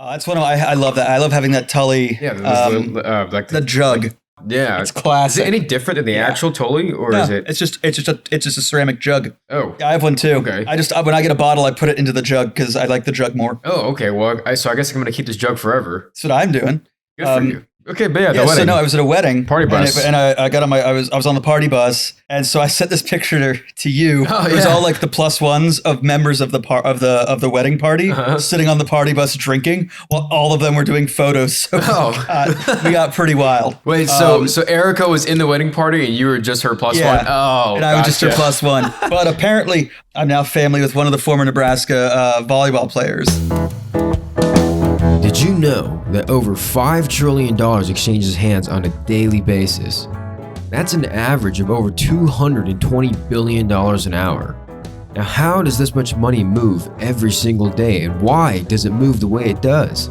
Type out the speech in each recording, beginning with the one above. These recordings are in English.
That's one of I love that. I love having that Tully. Yeah, like the jug. Yeah, it's classic. Is it any different than the actual Tully, or is it? It's just a ceramic jug. Oh, yeah, I have one too. Okay. When I get a bottle, I put it into the jug because I like the jug more. Oh, okay. Well, so I guess I'm gonna keep this jug forever. That's what I'm doing. Good for you. Okay, but the wedding. So no, I was at a wedding. Party bus. And I got on I was on the party bus, and so I sent this picture to you. Oh, it was all like the plus ones of members of the wedding party sitting on the party bus drinking, while all of them were doing photos. So we got pretty wild. Wait, so Erica was in the wedding party, and you were just her plus one? Oh, and I was just her plus one. But apparently, I'm now family with one of the former Nebraska volleyball players. Did you know that over $5 trillion exchanges hands on a daily basis? That's an average of over $220 billion an hour. Now, how does this much money move every single day, and why does it move the way it does?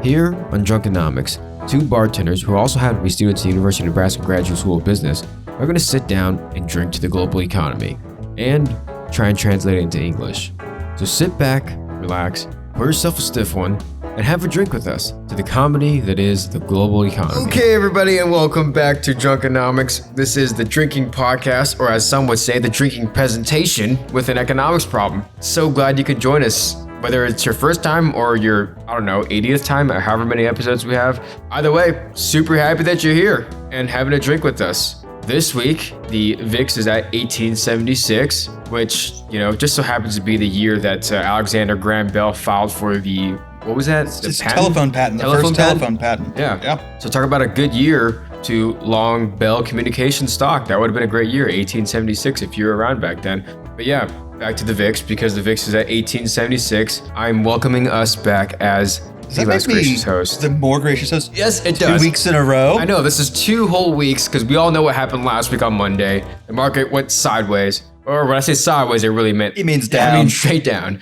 Here on Drunkenomics, two bartenders who also happen to be students at the University of Nebraska Graduate School of Business are going to sit down and drink to the global economy and try and translate it into English. So sit back, relax, pour yourself a stiff one, and have a drink with us to the comedy that is the global economy. Okay, everybody, and welcome back to Drunkenomics. This is the drinking podcast, or as some would say, the drinking presentation with an economics problem. So glad you could join us, whether it's your first time or your, 80th time, or however many episodes we have. Either way, super happy that you're here and having a drink with us. This week, the VIX is at 1876, which, just so happens to be the year that Alexander Graham Bell filed for the, what was that? It's telephone patent, the first telephone patent. Yeah. So talk about a good year to long Bell communication stock. That would have been a great year, 1876, if you were around back then. But yeah, back to the VIX, because the VIX is at 1876. I'm welcoming us back as the less gracious host. The more gracious host? Yes, it does. 2 weeks in a row? I know, this is 2 whole weeks, because we all know what happened last week on Monday. The market went sideways. Or when I say sideways, it really means down. I mean straight down.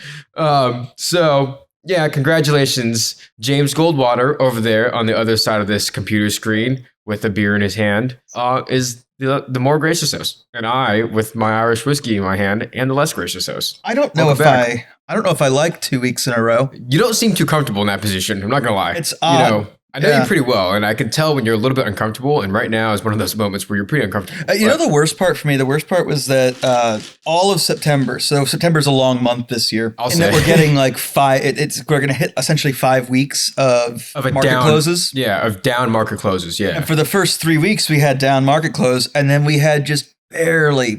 Yeah, congratulations, James Goldwater over there on the other side of this computer screen with a beer in his hand, is the more gracious host, and I with my Irish whiskey in my hand and the less gracious host. I don't know if I like 2 weeks in a row. You don't seem too comfortable in that position. I'm not gonna lie. It's odd. I know you pretty well, and I can tell when you're a little bit uncomfortable, and right now is one of those moments where you're pretty uncomfortable. The worst part for me, was that all of September, so September's a long month this year, that we're getting like we're going to hit essentially 5 weeks of market closes. Yeah, of down market closes, yeah. And for the first 3 weeks, we had down market close, and then we had just barely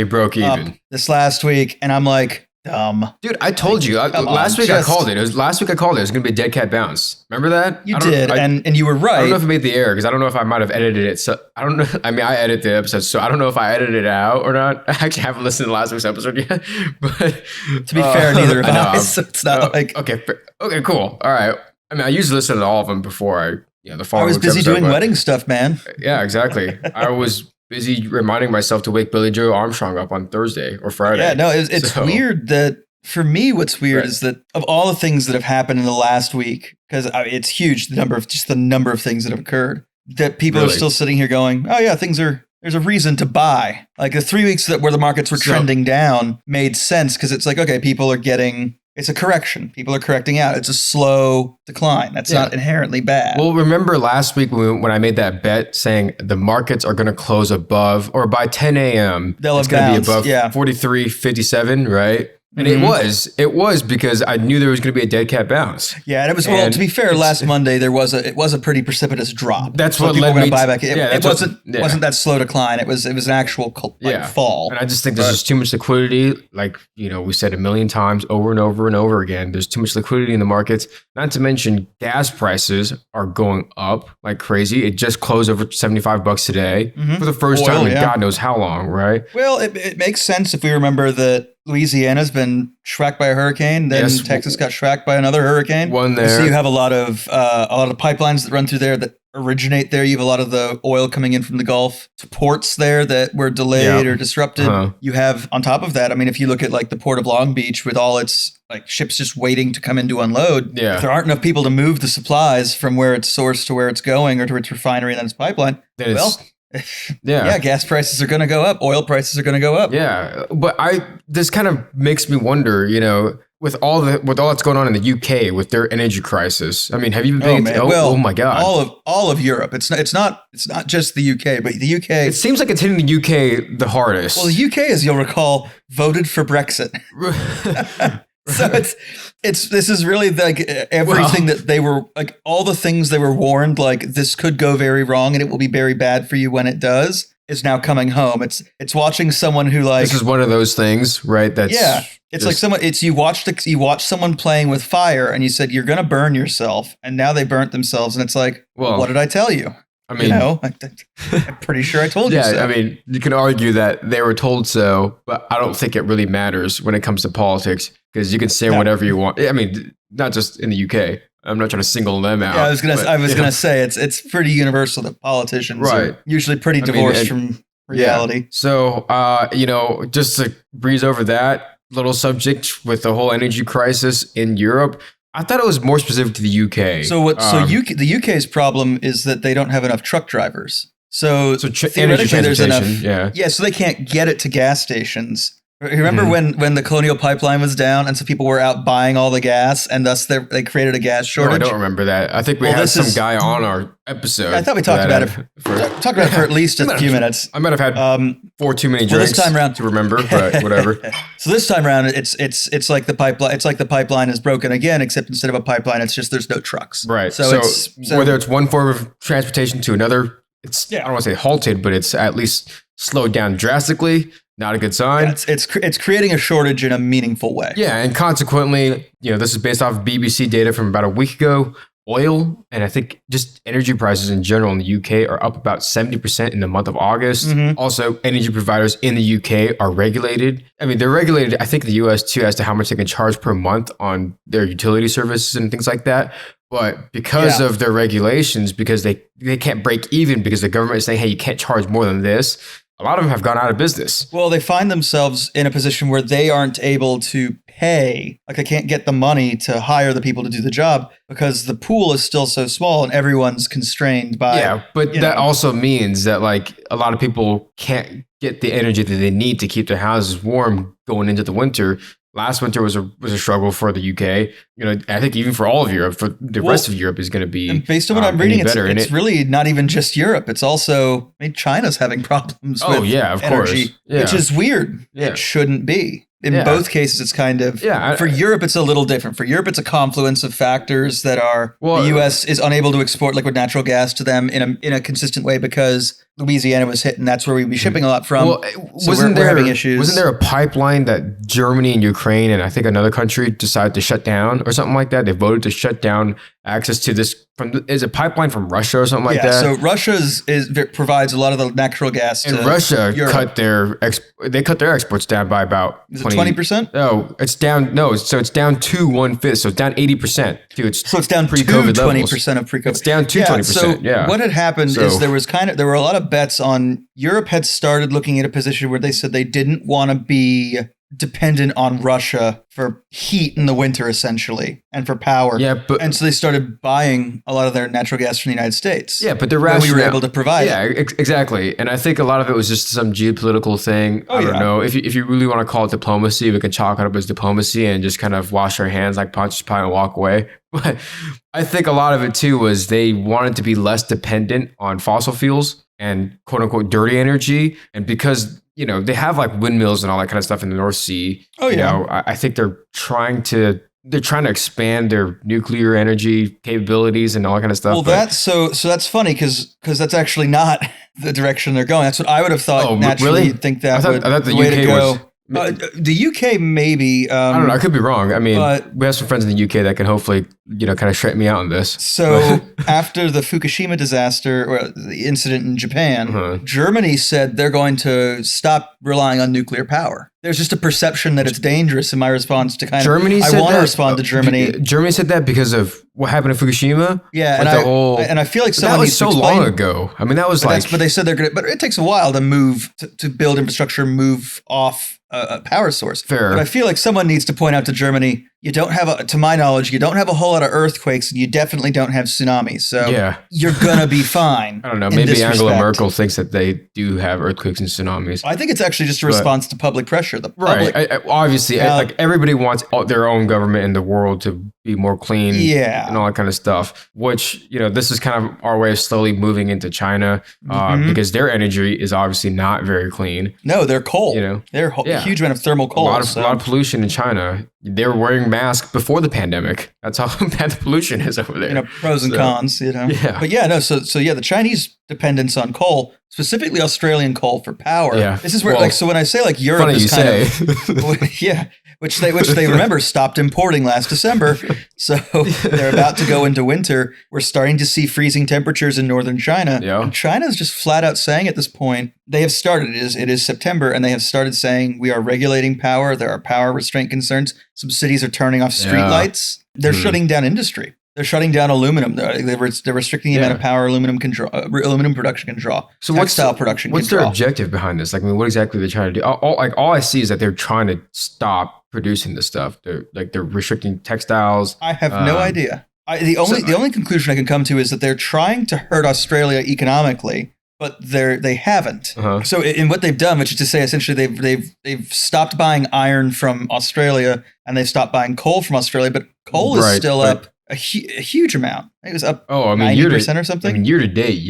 broke even this last week, and I'm like, dumb. Dude, I told you last week. I called it. It was last week. I called it. It was going to be a dead cat bounce. Remember that? You did, and you were right. I don't know if it made the error because I don't know if I might have edited it. So I don't know. I mean, I edit the episodes, so I don't know if I edited it out or not. I actually haven't listened to last week's episode yet. But to be fair, neither have I. So it's not like okay, cool. All right. I mean, I usually listen to all of them before the following. I was busy doing wedding stuff, man. Yeah, exactly. I was busy reminding myself to wake Billy Joe Armstrong up on Thursday or Friday. Yeah, no, it's weird that. For me, what's weird is that of all the things that have happened in the last week, because it's huge, the number of things that have occurred, that people are still sitting here going, oh yeah, there's a reason to buy. Like the 3 weeks where the markets were trending down made sense because it's like, okay, it's a correction. People are correcting out. It's a slow decline. That's not inherently bad. Well, remember last week when I made that bet saying the markets are going to close above, or by 10 a.m., it's going to be above 43.57, right? And it was because I knew there was going to be a dead cat bounce. Yeah, and it was, to be fair, last Monday it was a pretty precipitous drop. That's what led me to buy back. It wasn't that slow decline. It was an actual fall. And I just think there's just too much liquidity. Like, we said a million times over and over and over again, there's too much liquidity in the markets. Not to mention gas prices are going up like crazy. It just closed over $75 today for the first time in God knows how long, right? Well, it makes sense if we remember that Louisiana's been schwacked by a hurricane. Then Texas got schwacked by another hurricane. One there. So you have a lot of pipelines that run through there that originate there. You have a lot of the oil coming in from the Gulf to ports there that were delayed or disrupted. You have on top of that, I mean, if you look at like the Port of Long Beach with all its like ships just waiting to come in to unload, if there aren't enough people to move the supplies from where it's sourced to where it's going or to its refinery and then its pipeline, gas prices are going to go up. Oil prices are going to go up. Yeah, but this kind of makes me wonder, with all that's going on in the UK with their energy crisis. I mean, have you been paying? Oh my God! All of Europe. It's not just the UK, but the UK. It seems like it's hitting the UK the hardest. Well, the UK, as you'll recall, voted for Brexit. So this is really like everything that they were, like all the things they were warned, like this could go very wrong and it will be very bad for you when it does, is now coming home. It's watching someone who, like, this is one of those things, right? That's it's like someone. It's you watch someone playing with fire and you said you're gonna burn yourself, and now they burnt themselves, and it's like, well, what did I tell you? I mean, I'm pretty sure I told you so. I mean, you can argue that they were told so, but I don't think it really matters when it comes to politics, because you can say whatever you want. I mean, not just in the UK. I'm not trying to single them out. Yeah, I was gonna say it's pretty universal that politicians are usually pretty divorced from reality. Yeah. So, just to breeze over that little subject with the whole energy crisis in Europe, I thought it was more specific to the UK. So the UK's problem is that they don't have enough truck drivers. So theoretically, there's enough. Yeah. So they can't get it to gas stations. Remember when the Colonial Pipeline was down, and so people were out buying all the gas, and thus they created a gas shortage? No, I don't remember that. I think we had some guy on our episode. I thought we talked about it for at least a few minutes. I might have had 4 too many drinks this time around, to remember, but whatever. So this time around, it's like the pipeline. It's like the pipeline is broken again, except instead of a pipeline, it's just there's no trucks. Right. So whether it's one form of transportation to another, I don't want to say halted, but it's at least slowed down drastically. Not a good sign. Yeah, it's creating a shortage in a meaningful way. Yeah, and consequently, this is based off of BBC data from about a week ago. Oil and I think just energy prices in general in the UK are up about 70% in the month of August. Mm-hmm. Also, energy providers in the UK are regulated. I mean, they're regulated, I think, in the US too, as to how much they can charge per month on their utility services and things like that. But because of their regulations, because they can't break even because the government is saying, hey, you can't charge more than this, a lot of them have gone out of business. Well, they find themselves in a position where they aren't able to pay. Like, they can't get the money to hire the people to do the job because the pool is still so small and everyone's constrained by... Yeah, but that also means that, like, a lot of people can't get the energy that they need to keep their houses warm going into the winter. Last winter was a struggle for the UK. I think even for all of Europe, for the rest of Europe is going to be. And based on what I'm reading, it's really not even just Europe. It's also China's having problems with energy, which is weird. Yeah. It shouldn't be. In both cases, it's kind of for Europe, it's a little different. For Europe, it's a confluence of factors that are the U.S. is unable to export liquid natural gas to them in a consistent way because Louisiana was hit, and that's where we'd be shipping a lot from. Well, we're having issues. Wasn't there a pipeline that Germany and Ukraine and I think another country decided to shut down or something like that? They voted to shut down access to this. Is a pipeline from Russia or something like that? So Russia provides a lot of the natural gas. And Russia cut their exports down by about 20%. No, it's down. No, so it's down to 1/5. So it's down 80%. So it's down pre-COVID 20% of pre-COVID. It's down to 20%. So what had happened is there were a lot of bets on Europe had started looking at a position where they said they didn't want to be dependent on Russia for heat in the winter, essentially, and for power. And so they started buying a lot of their natural gas from the United States. Yeah, but the rationale, we were able to provide. Yeah, exactly. And I think a lot of it was just some geopolitical thing. I don't know. If you really want to call it diplomacy, we can chalk it up as diplomacy and just kind of wash our hands like Pontius Pilate and walk away. But I think a lot of it too was they wanted to be less dependent on fossil fuels and quote unquote dirty energy. And because they have like windmills and all that kind of stuff in the North Sea. I think they're trying to expand their nuclear energy capabilities and all that kind of stuff. Well, that's funny because that's actually not the direction they're going. That's what I would have thought. Naturally, really? You'd think that I thought the UK was. The UK maybe. I don't know. I could be wrong. I mean, we have some friends in the UK that can hopefully, kind of straighten me out on this. So after the Fukushima disaster or the incident in Japan, Germany said they're going to stop relying on nuclear power. There's just a perception that it's dangerous in my response to I want to respond to Germany. Germany said that because of what happened in Fukushima? Yeah, and I feel like someone needs to explain. That was so long ago. I mean, that was but they said they're going to, but it takes a while to move, to build infrastructure, move off a power source. Fair. But I feel like someone needs to point out to Germany, you don't have, to my knowledge, you don't have a whole lot of earthquakes and you definitely don't have tsunamis. So you're going to be fine. I don't know. Maybe Angela Merkel thinks that they do have earthquakes and tsunamis. I think it's actually just a response to public pressure. Russia, the public. Right. Obviously, like everybody wants their own government in the world to be more clean and all that kind of stuff, which, this is kind of our way of slowly moving into China because their energy is obviously not very clean. No, they're coal. They're a huge amount of thermal coal. A lot of pollution in China. They were wearing masks before the pandemic. That's how bad the pollution is over there. Pros and cons, Yeah. But the Chinese dependence on coal, specifically Australian coal for power. Yeah. This is where so when I say Europe is kind of which they remember stopped importing last December. So they're about to go into winter. We're starting to see freezing temperatures in northern China. Yeah. And China is just flat out saying at this point, they have started, it is September, and they have started saying we are regulating power. There are power restraint concerns. Some cities are turning off street lights. They're shutting down industry. They're shutting down aluminum. They're restricting the amount of power aluminum production can draw. So textile production what's can their draw. objective behind this? What exactly are they trying to do? All I see is that they're trying to stop producing this stuff. They're restricting textiles. I have no idea. The only conclusion I can come to is that they're trying to hurt Australia economically, but they haven't. So in what they've done, which is to say, essentially they've stopped buying iron from Australia and they've stopped buying coal from Australia, but coal is still up a huge amount. It was up 90% or something. Year to date,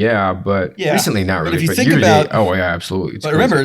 but recently not really. But if you think about, absolutely. But remember,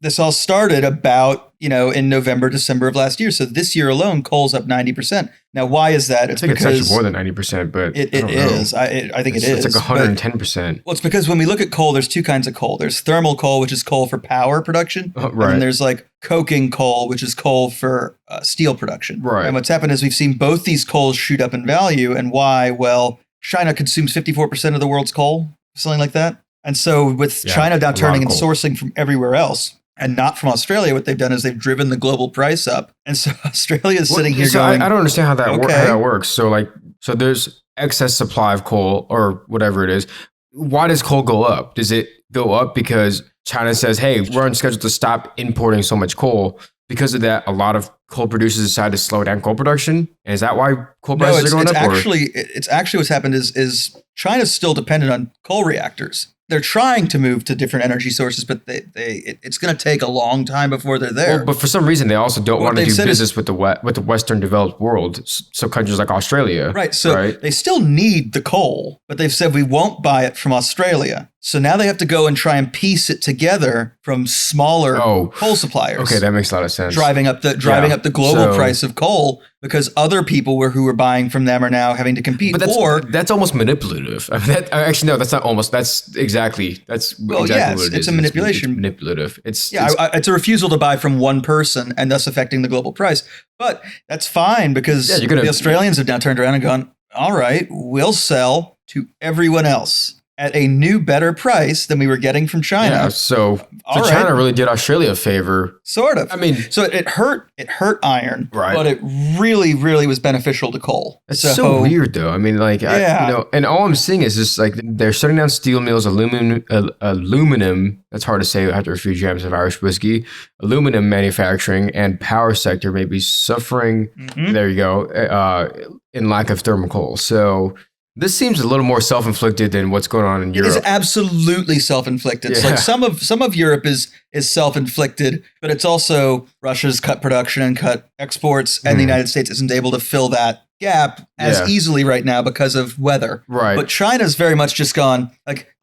this all started about in November, December of last year. So this year alone, coal's up 90%. Now, why is that? I think it's actually more than 90%, but it is. I think it is. It's like 110%. Well, it's because when we look at coal, there's two kinds of coal. There's thermal coal, which is coal for power production, right? And there's coking coal, which is coal for steel production, right? And what's happened is we've seen both these coals shoot up in value, and why? Well, China consumes 54% of the world's coal, something like that. And so with China now turning and sourcing from everywhere else and not from Australia, what they've done is they've driven the global price up. And so Australia is sitting here going, I don't understand how that works. So there's excess supply of coal or whatever it is. Why does coal go up? Does it go up because China says, hey, we're on schedule to stop importing so much coal? Because of that, a lot of coal producers decide to slow down coal production. And is that why coal prices are going up? It's actually what's happened is China's still dependent on coal reactors. They're trying to move to different energy sources, but it's going to take a long time before they're there. Well, but for some reason, they also don't want to do business with the Western developed world. So countries like Australia, right? So they still need the coal, but they've said we won't buy it from Australia. So now they have to go and try and piece it together from smaller coal suppliers. Okay, that makes a lot of sense. Driving up the global price of coal because other people who were buying from them are now having to compete. But that's almost manipulative. Actually, no, that's not almost. That's exactly what it is. It's a manipulation. It's manipulative. It's a refusal to buy from one person and thus affecting the global price. But that's fine because the Australians have now turned around and gone, all right, we'll sell to everyone else at a new, better price than we were getting from China. Yeah, so China really did Australia a favor. Sort of. I mean, so it hurt iron, right? But it really, really was beneficial to coal. It's so weird, though. I mean, and all I'm seeing is just they're shutting down steel mills, aluminum. That's hard to say after a few grams of Irish whiskey. Aluminum manufacturing and power sector may be suffering. There you go. In lack of thermal coal. So. This seems a little more self-inflicted than what's going on in Europe. It is absolutely self-inflicted. Yeah. So some of Europe is self-inflicted, but it's also Russia's cut production and cut exports, and the United States isn't able to fill that gap as easily right now because of weather. Right. But China's very much just gone,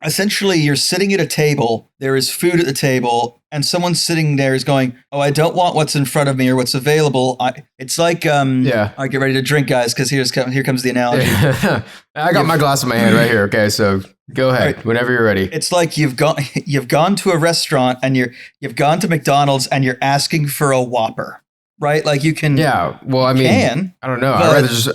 essentially you're sitting at a table, there is food at the table, and someone sitting there is going, oh, I don't want what's in front of me or what's available. It's like, all right, get ready to drink, guys, because here comes the analogy. I got my glass in my hand right here. Okay, so go ahead whenever you're ready. It's like you've gone to a restaurant and you've gone to McDonald's and you're asking for a Whopper. Right, you can. Yeah, well, I mean, I don't know. I'd rather just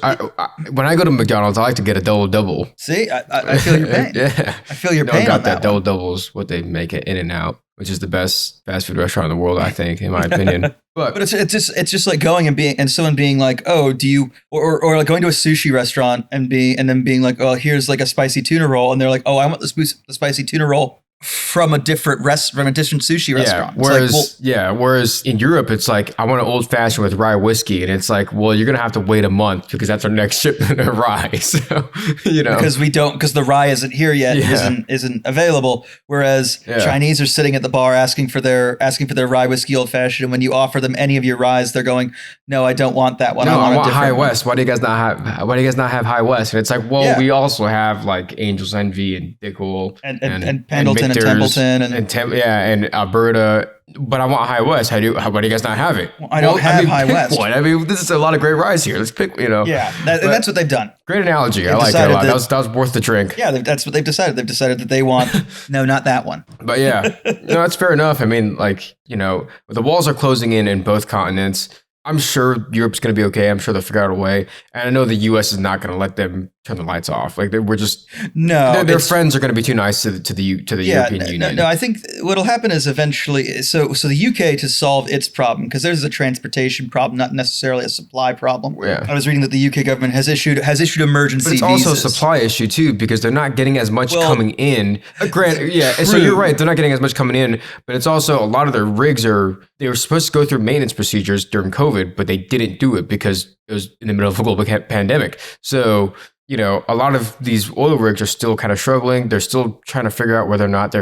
when I go to McDonald's, I like to get a double. See, I feel your pain. I feel your pain. Got that double is what they make it In-N-Out, which is the best fast food restaurant in the world, I think, in my opinion. But it's just like going and someone being like, oh, do you or like going to a sushi restaurant and then being like, oh, here's like a spicy tuna roll, and they're like, oh, I want the spicy tuna roll from a different sushi restaurant. Whereas in Europe, it's like, I want an old fashioned with rye whiskey. And it's like, well, you're going to have to wait a month because that's our next shipment of rye. So, because the rye isn't here yet, isn't available. Whereas Chinese are sitting at the bar asking for their rye whiskey old fashioned. And when you offer them any of your ryes, they're going, no, I don't want that one. No, I want High West. Why do you guys not have High West? And it's like, well, we also have like Angel's Envy and Dickel and Pendleton and Templeton and Alberta. But I want High West. Why do you guys not have it? Well, I don't have High West. One. I mean, this is a lot of great ryes here. Let's pick, Yeah, that's what they've done. Great analogy. I like it a lot. That was worth the drink. Yeah, that's what they've decided. They've decided that they want, no, not that one. But yeah, no, that's fair enough. I mean, like, the walls are closing in both continents. I'm sure Europe's going to be okay. I'm sure they'll figure out a way. And I know the U.S. is not going to let them turn the lights off. Like, their friends are going to be too nice to the European Union. No, I think what'll happen is eventually, so the UK, to solve its problem, because there's a transportation problem, not necessarily a supply problem. Yeah. I was reading that the UK government has issued emergency visas. But it's also a supply issue too, because they're not getting as much coming in. So you're right, they're not getting as much coming in, but it's also a lot of their rigs they were supposed to go through maintenance procedures during COVID, but they didn't do it because it was in the middle of a global pandemic. So, a lot of these oil rigs are still kind of struggling. They're still trying to figure out whether or not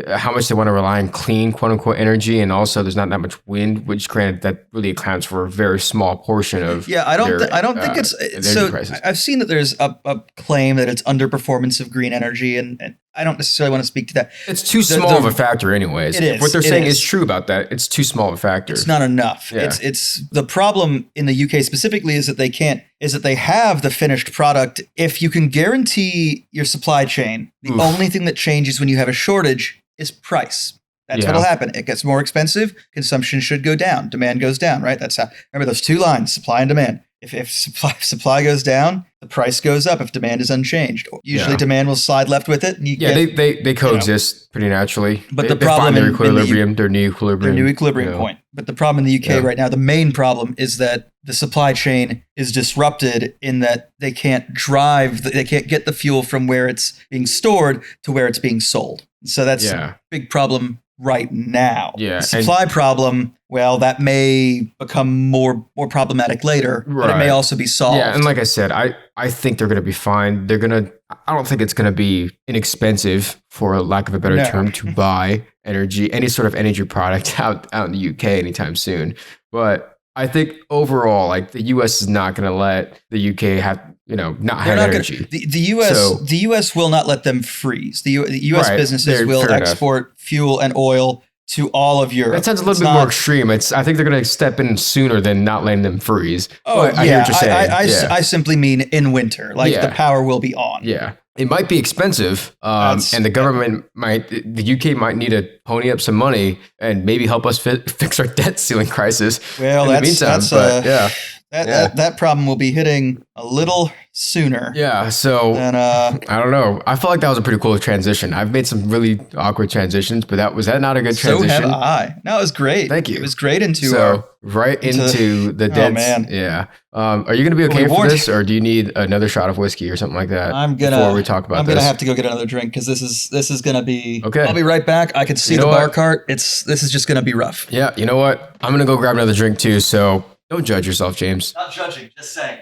how much they want to rely on clean, quote unquote, energy. And also there's not that much wind, which granted that really accounts for a very small portion of I don't think it's so prices. I've seen that there's a claim that it's underperformance of green energy, and I don't necessarily want to speak to that. It's too small of a factor anyways. It is. What they're saying is true about that. It's too small of a factor. It's not enough. Yeah. It's the problem in the UK specifically is that they have the finished product. If you can guarantee your supply chain, the only thing that changes when you have a shortage is price. That's what'll happen. It gets more expensive. Consumption should go down. Demand goes down, right? That's how. Remember those two lines: supply and demand. If supply goes down, the price goes up. If demand is unchanged, usually demand will slide left with it. And they coexist pretty naturally. But the problem their equilibrium, their new equilibrium point. But the problem in the UK right now, the main problem is that the supply chain is disrupted in that they can't get the fuel from where it's being stored to where it's being sold. So that's a big problem right now. Yeah. The supply problem, well, that may become more problematic later, but it may also be solved. Yeah, and like I said, I think they're going to be fine. I don't think it's going to be inexpensive, for lack of a better term, to buy any sort of energy product out in the UK anytime soon. But I think overall, like, the US is not going to let the UK have, not have energy. The US will not let them freeze. The US businesses will export fuel and oil to all of Europe. That sounds a little bit more extreme. I think they're going to step in sooner than not letting them freeze. Oh, I hear what you're saying. I simply mean in winter. Like, the power will be on. Yeah. It might be expensive, and the government the UK might need to pony up some money and maybe help us fix our debt ceiling crisis. Well, that problem will be hitting a little sooner. Yeah, so I don't know. I felt like that was a pretty cool transition. I've made some really awkward transitions, but was that not a good transition? So have I. No, it was great. Thank you. It was great into the dead. Oh man. Yeah. Are you going to be okay for this, or do you need another shot of whiskey or something like that? Before we talk about this, I'm gonna have to go get another drink because this is gonna be. Okay. I'll be right back. I can see the bar cart. This is just gonna be rough. Yeah. You know what? I'm gonna go grab another drink too. So don't judge yourself, James. Not judging, just saying.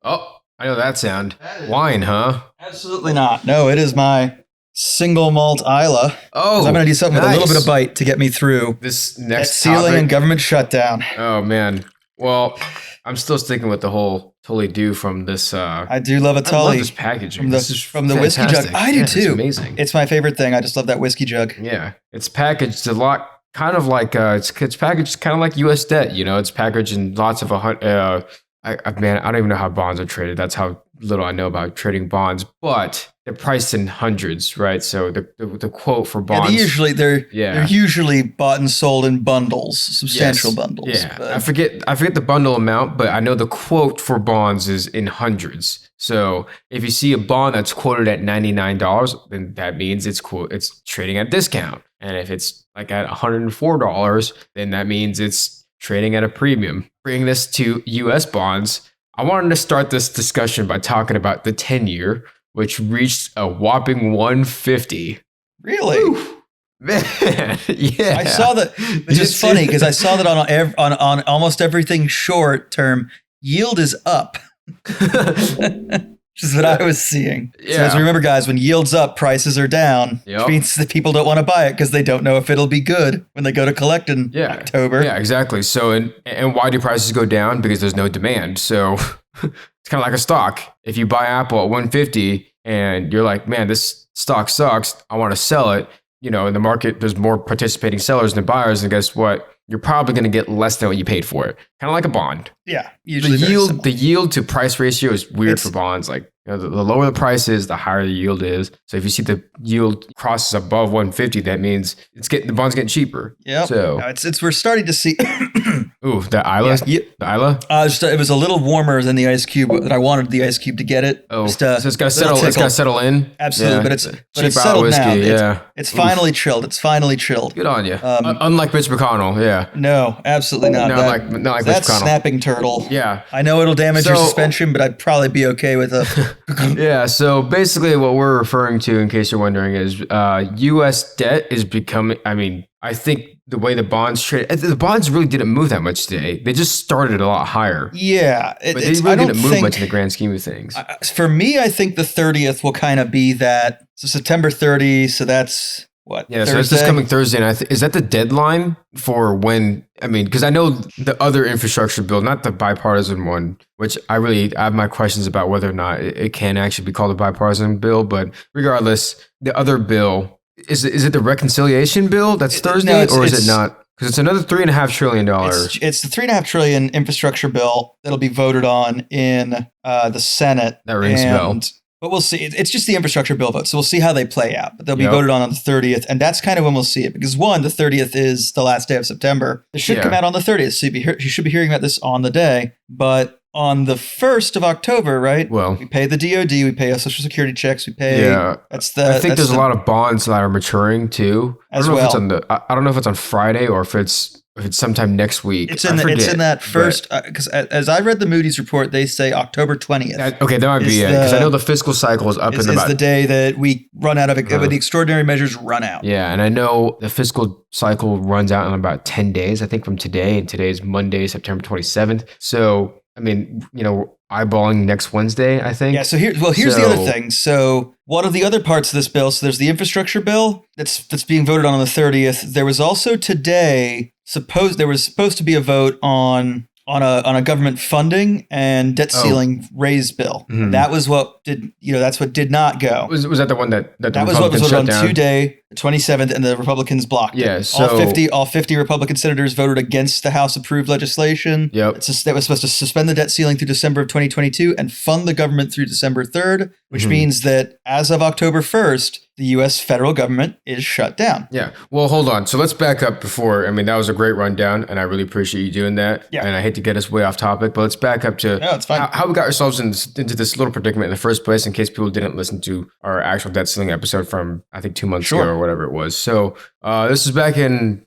Oh, I know that sound. Wine, huh? Absolutely not. No, it is my single malt Isla. Oh, I'm going to do something with a little bit of bite to get me through this next ceiling and government shutdown. Oh man. Well, I'm still sticking with the whole Tully Dew from this. I do love a Tully. I love this packaging. From the whiskey jug. I do too. It's amazing. It's my favorite thing. I just love that whiskey jug. Yeah, it's packaged a lot. Kind of like it's packaged kind of like U.S. debt. It's packaged in lots of I don't even know how bonds are traded. That's how little I know about trading bonds. But they're priced in hundreds, right? So the quote for bonds. Yeah, they're usually bought and sold in bundles, substantial bundles. Yeah, I forget the bundle amount, but I know the quote for bonds is in hundreds. So if you see a bond that's quoted at $99, then that means it's trading at discount. And if it's like at $104, then that means it's trading at a premium. Bringing this to US bonds, I wanted to start this discussion by talking about the 10-year, which reached a whopping 150. Really? Whew. Man, yeah. I saw that, which is funny because I saw that on almost everything short term, yield is up. Which is what I was seeing. Yeah. So as we remember, guys, when yield's up, prices are down, which means that people don't want to buy it because they don't know if it'll be good when they go to collect in October. Yeah, exactly. So, and why do prices go down? Because there's no demand. So it's kind of like a stock. If you buy Apple at 150 and you're like, man, this stock sucks, I want to sell it. You know, in the market, there's more participating sellers than buyers. And guess what? You're probably going to get less than what you paid for it. Kind of like a bond. Yeah. Usually the yield to price ratio is weird for bonds. Like, you know, the lower the price is, the higher the yield is. So if you see the yield crosses above 150, that means the bond's getting cheaper. Yeah. So we're starting to see. Ooh, the Isla? Yeah. The Isla? It was a little warmer than the ice cube, that I wanted the ice cube to get it. Oh, so it's got to settle in? Absolutely, but it's settled whiskey, now. It's finally chilled. It's finally chilled. Good on you. Unlike Mitch McConnell, yeah. No, absolutely not. Not like Mitch McConnell. That's snapping turtle. Yeah. I know it'll damage your suspension, but I'd probably be okay with it. Yeah, so basically what we're referring to, in case you're wondering, is U.S. debt is becoming, I think the way the bonds trade, the bonds really didn't move that much today. They just started a lot higher. Yeah. But they really didn't move much in the grand scheme of things. For me, I think the 30th will kind of be that. So September 30, so that's what? Yeah, so it's this coming Thursday. And is that the deadline for when, because I know the other infrastructure bill, not the bipartisan one, which I have my questions about whether or not it can actually be called a bipartisan bill. But regardless, the other bill, is it the reconciliation bill that's Thursday, or is it not? Because it's another $3.5 trillion. It's the $3.5 trillion infrastructure bill that'll be voted on in the Senate. That rings a bell. But we'll see. It's just the infrastructure bill vote, so we'll see how they play out. But they'll be voted on the 30th, and that's kind of when we'll see it. Because the 30th is the last day of September. It should come out on the 30th, so you should be hearing about this on the day. But on the 1st of October, right? Well, we pay the DOD, we pay our Social Security checks, we pay. Yeah, I think there's a lot of bonds that are maturing too. I don't know if it's on Friday or if it's sometime next week. It's in that first, because as I read the Moody's report, they say October 20th. Okay, that might be it, because I know the fiscal cycle is up in about... Is the day that we run out of it, when the extraordinary measures run out. Yeah, and I know the fiscal cycle runs out in about 10 days, I think, from today, and today is Monday, September 27th. So, eyeballing next Wednesday, I think. Yeah, so here's the other thing. So one of the other parts of this bill, so there's the infrastructure bill that's being voted on the 30th. There was also today, there was supposed to be a vote on a government funding and debt ceiling raise bill. Mm-hmm. That was that's what did not go. Was that the one that the was what was voted on today, the 27th, and the Republicans blocked it. So all 50 Republican senators voted against the House approved legislation. Yep. That was supposed to suspend the debt ceiling through December of 2022 and fund the government through December 3rd, which means that as of October 1st, the U.S. federal government is shut down. Yeah. Well, hold on. So let's back up before. That was a great rundown, and I really appreciate you doing that. Yeah. And I hate to get us way off topic, but let's back up to it's fine. How we got ourselves into this little predicament in the first place, in case people didn't listen to our actual debt ceiling episode from, I think, 2 months ago or whatever it was. So this is back in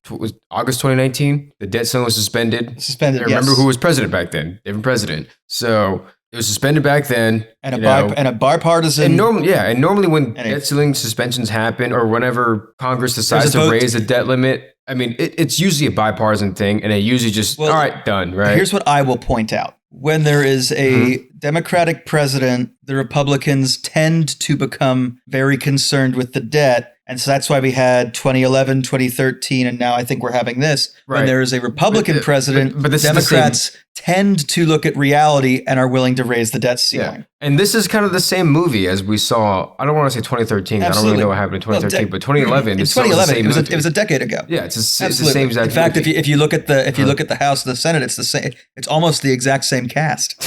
August 2019. The debt ceiling was suspended. I remember who was president back then. Different president. So it was suspended back then, and a bipartisan. And normally when debt ceiling suspensions happen, or whenever Congress decides to raise the debt limit, it's usually a bipartisan thing, and they usually just all right, done. Right. Here's what I will point out: when there is a Democratic president, the Republicans tend to become very concerned with the debt. And so that's why we had 2011, 2013, and now I think we're having this. Right. When there is a Republican president, but Democrats tend to look at reality and are willing to raise the debt ceiling. Yeah. And this is kind of the same movie as we saw. I don't want to say 2013. Absolutely. I don't really know what happened in 2013, but 2011. It's 2011. It was a decade ago. Yeah, it's the same exact. In fact, movie. if you look at the House and the Senate, it's the same. It's almost the exact same cast.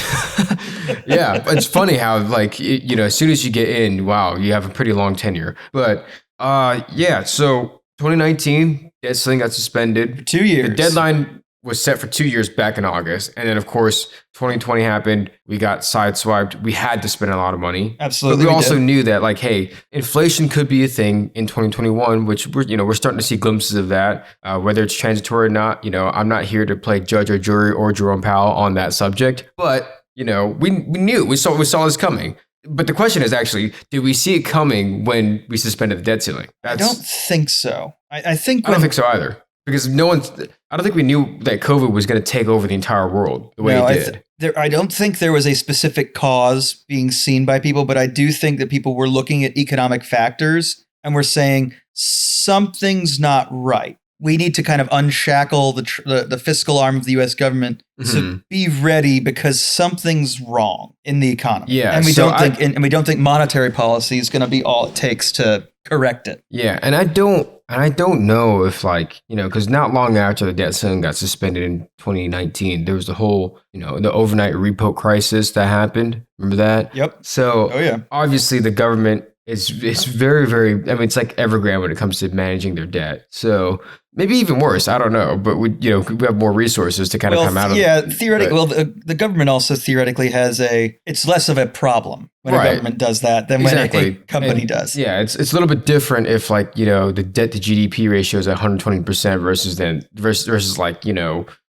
Yeah, it's funny how as soon as you get in, wow, you have a pretty long tenure, but. So 2019, debt ceiling got suspended. For 2 years. The deadline was set for 2 years back in August. And then, of course, 2020 happened. We got sideswiped. We had to spend a lot of money. Absolutely. But we also knew that, hey, inflation could be a thing in 2021, which we're starting to see glimpses of that, whether it's transitory or not. I'm not here to play judge or jury or Jerome Powell on that subject. But, we saw this coming. but the question is actually, did we see it coming when we suspended the debt ceiling? I don't think so. I think I don't think so either. Because I don't think we knew that COVID was going to take over the entire world the way it did. I don't think there was a specific cause being seen by people, but I do think that people were looking at economic factors and were saying something's not right. We need to kind of unshackle the fiscal arm of the U.S. government to be ready because something's wrong in the economy. Yeah, and we don't think monetary policy is going to be all it takes to correct it. Yeah, and I don't know if because not long after the debt ceiling got suspended in 2019, there was the whole the overnight repo crisis that happened. Remember that? Yep. So obviously the government is very, very. I mean, it's like Evergrande when it comes to managing their debt. So maybe even worse. I don't know, but we have more resources to kind of come out of. Yeah, theoretically. Well, the government also theoretically has it's less of a problem when a government does that than when a company does. Yeah, it's a little bit different if the debt to GDP ratio is 120% versus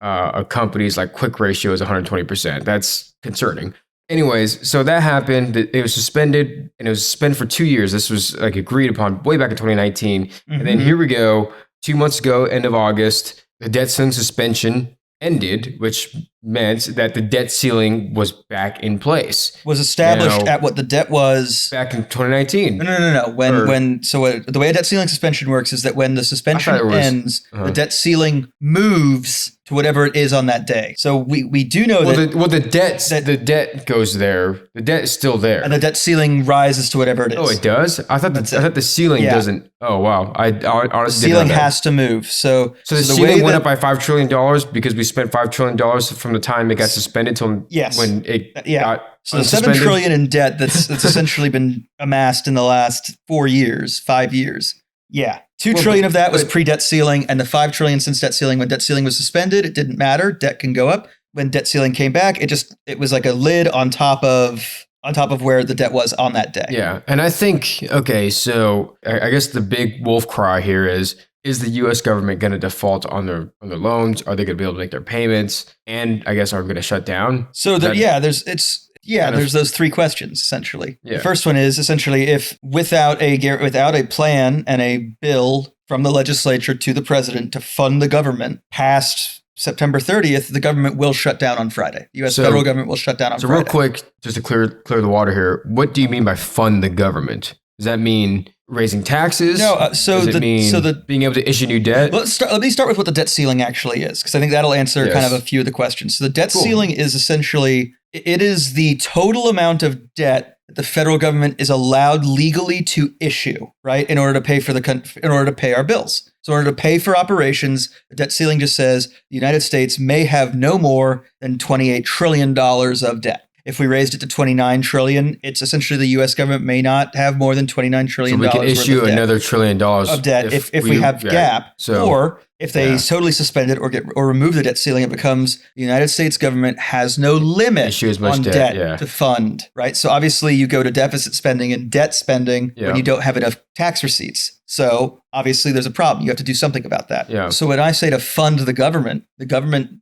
a company's quick ratio is 120%. That's concerning. Anyways, so that happened. It was suspended, and it was suspended for 2 years. This was agreed upon way back in 2019. And then here we go. 2 months ago, end of August, the debt ceiling suspension ended, which meant that the debt ceiling was back in place. Was established at what the debt was back in 2019. No. The way a debt ceiling suspension works is that when the suspension ends, the debt ceiling moves to whatever it is on that day. So we do know the debt goes there. The debt is still there, and the debt ceiling rises to whatever it is. Oh, it does. I thought the ceiling doesn't. Oh wow, I honestly the ceiling has to move. So the ceiling went up by $5 trillion because we spent $5 trillion from the time it got suspended till when it got. So the $7 trillion in debt that's essentially been amassed in the last 5 years. Yeah. $2 trillion of that was pre-debt ceiling, and the $5 trillion since debt ceiling. When debt ceiling was suspended, it didn't matter. Debt can go up. When debt ceiling came back, it was like a lid on top of where the debt was on that day. Yeah. And I think, so I guess the big wolf cry here is the U.S. government going to default on their loans? Are they going to be able to make their payments? And I guess are we going to shut down? So there's those three questions essentially. Yeah. The first one is essentially if without a plan and a bill from the legislature to the president to fund the government past September 30th, the government will shut down on Friday. The U.S. federal government will shut down on Friday. So real quick, just to clear the water here, what do you mean by fund the government? Does that mean raising taxes? No. Being able to issue new debt? Let me start with what the debt ceiling actually is, because I think that'll answer kind of a few of the questions. So the debt ceiling is essentially, it is the total amount of debt that the federal government is allowed legally to issue, right, in order to pay our bills. So in order to pay for operations, the debt ceiling just says the United States may have no more than $28 trillion of debt. If we raised it to $29 trillion, it's essentially the U.S. government may not have more than $29 trillion. So we can issue another $1 trillion of debt if we have gap. Or if they totally suspend it or remove the debt ceiling, it becomes the United States government has no limit on debt to fund, right? So obviously you go to deficit spending and debt spending when you don't have enough tax receipts. So obviously there's a problem. You have to do something about that. Yeah. So when I say to fund the government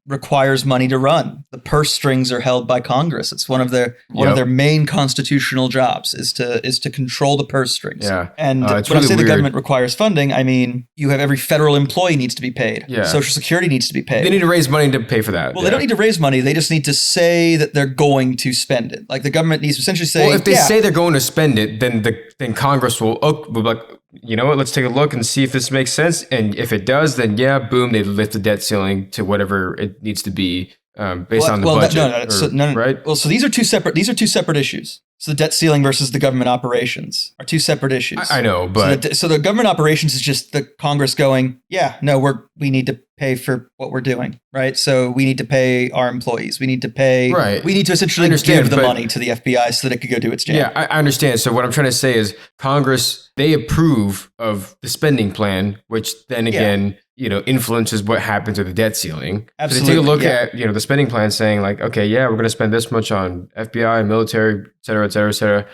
requires money to run. The purse strings are held by Congress. It's one of their main constitutional jobs is to control the purse strings. Yeah. And when I say the government requires funding, I mean you have every federal employee needs to be paid. Yeah. Social Security needs to be paid. They need to raise money to pay for that. Well, they don't need to raise money. They just need to say that they're going to spend it. Like the government needs to essentially say, well, if they say they're going to spend it, then Congress will be like, you know what, let's take a look and see if this makes sense. And if it does, then boom, they lift the debt ceiling to whatever it needs to be based on the budget. Right? Well, so these are two separate issues. So the debt ceiling versus the government operations are two separate issues. I know, but so the government operations is just the Congress going, we need to pay for what we're doing, right? So we need to pay our employees. We need to pay. Right. We need to essentially give the money to the FBI so that it could go do its job. Yeah, I understand. So what I'm trying to say is Congress, they approve of the spending plan, which then again, influences what happens with the debt ceiling. Absolutely. So they take a look at, the spending plan saying like, okay, we're going to spend this much on FBI, military, et cetera, et cetera, et cetera.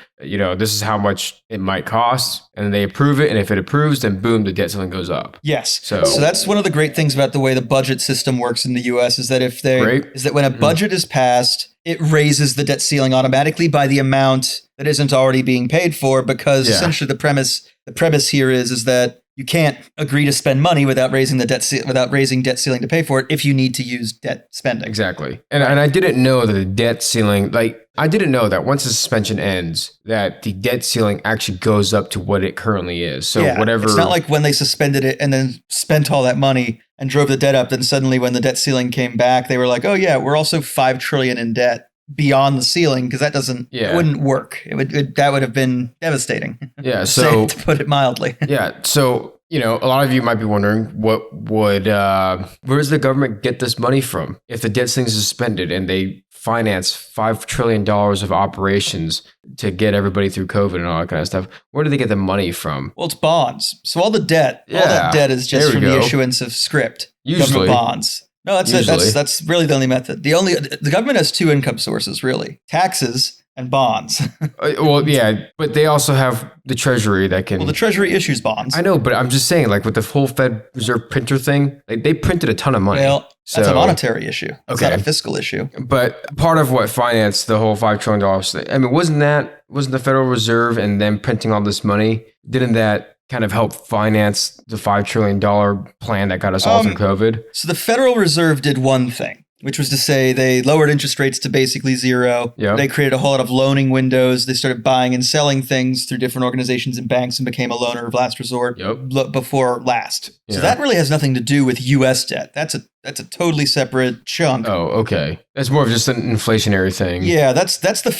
This is how much it might cost. And then they approve it. And if it approves, then boom, the debt ceiling goes up. Yes. So that's one of the great things about the way the budget system works in the US is that when a budget is passed, it raises the debt ceiling automatically by the amount that isn't already being paid for, because essentially the premise here is that you can't agree to spend money without raising debt ceiling to pay for it if you need to use debt spending. Exactly. And I didn't know that the debt ceiling, I didn't know that once the suspension ends, that the debt ceiling actually goes up to what it currently is. So whatever. It's not like when they suspended it and then spent all that money and drove the debt up, then suddenly when the debt ceiling came back, they were like, oh yeah, we're also $5 trillion in debt beyond the ceiling, because that it wouldn't work. That would have been devastating. Yeah. So to put it mildly. Yeah. So, a lot of you might be wondering where does the government get this money from if the debt ceiling is suspended and they finance $5 trillion of operations to get everybody through COVID and all that kind of stuff? Where do they get the money from? Well, it's bonds. So all that debt is just from the issuance of script. Usually. Government bonds. No, that's it. That's really the only method. The government has two income sources, really: taxes and bonds. Well, yeah, but they also have the Treasury that can. Well, the Treasury issues bonds. I know, but I'm just saying, with the whole Fed Reserve printer thing, they printed a ton of money. Well, that's a monetary issue. It's not a fiscal issue. But part of what financed the whole $5 trillion thing, I mean, wasn't the Federal Reserve and them printing all this money? Didn't that kind of help finance the $5 trillion plan that got us all through COVID? So the Federal Reserve did one thing, which was to say they lowered interest rates to basically zero. Yep. They created a whole lot of loaning windows. They started buying and selling things through different organizations and banks and became a loaner of last resort before last. So that really has nothing to do with U.S. debt. That's a totally separate chunk. Oh, okay. That's more of just an inflationary thing. Yeah, that's the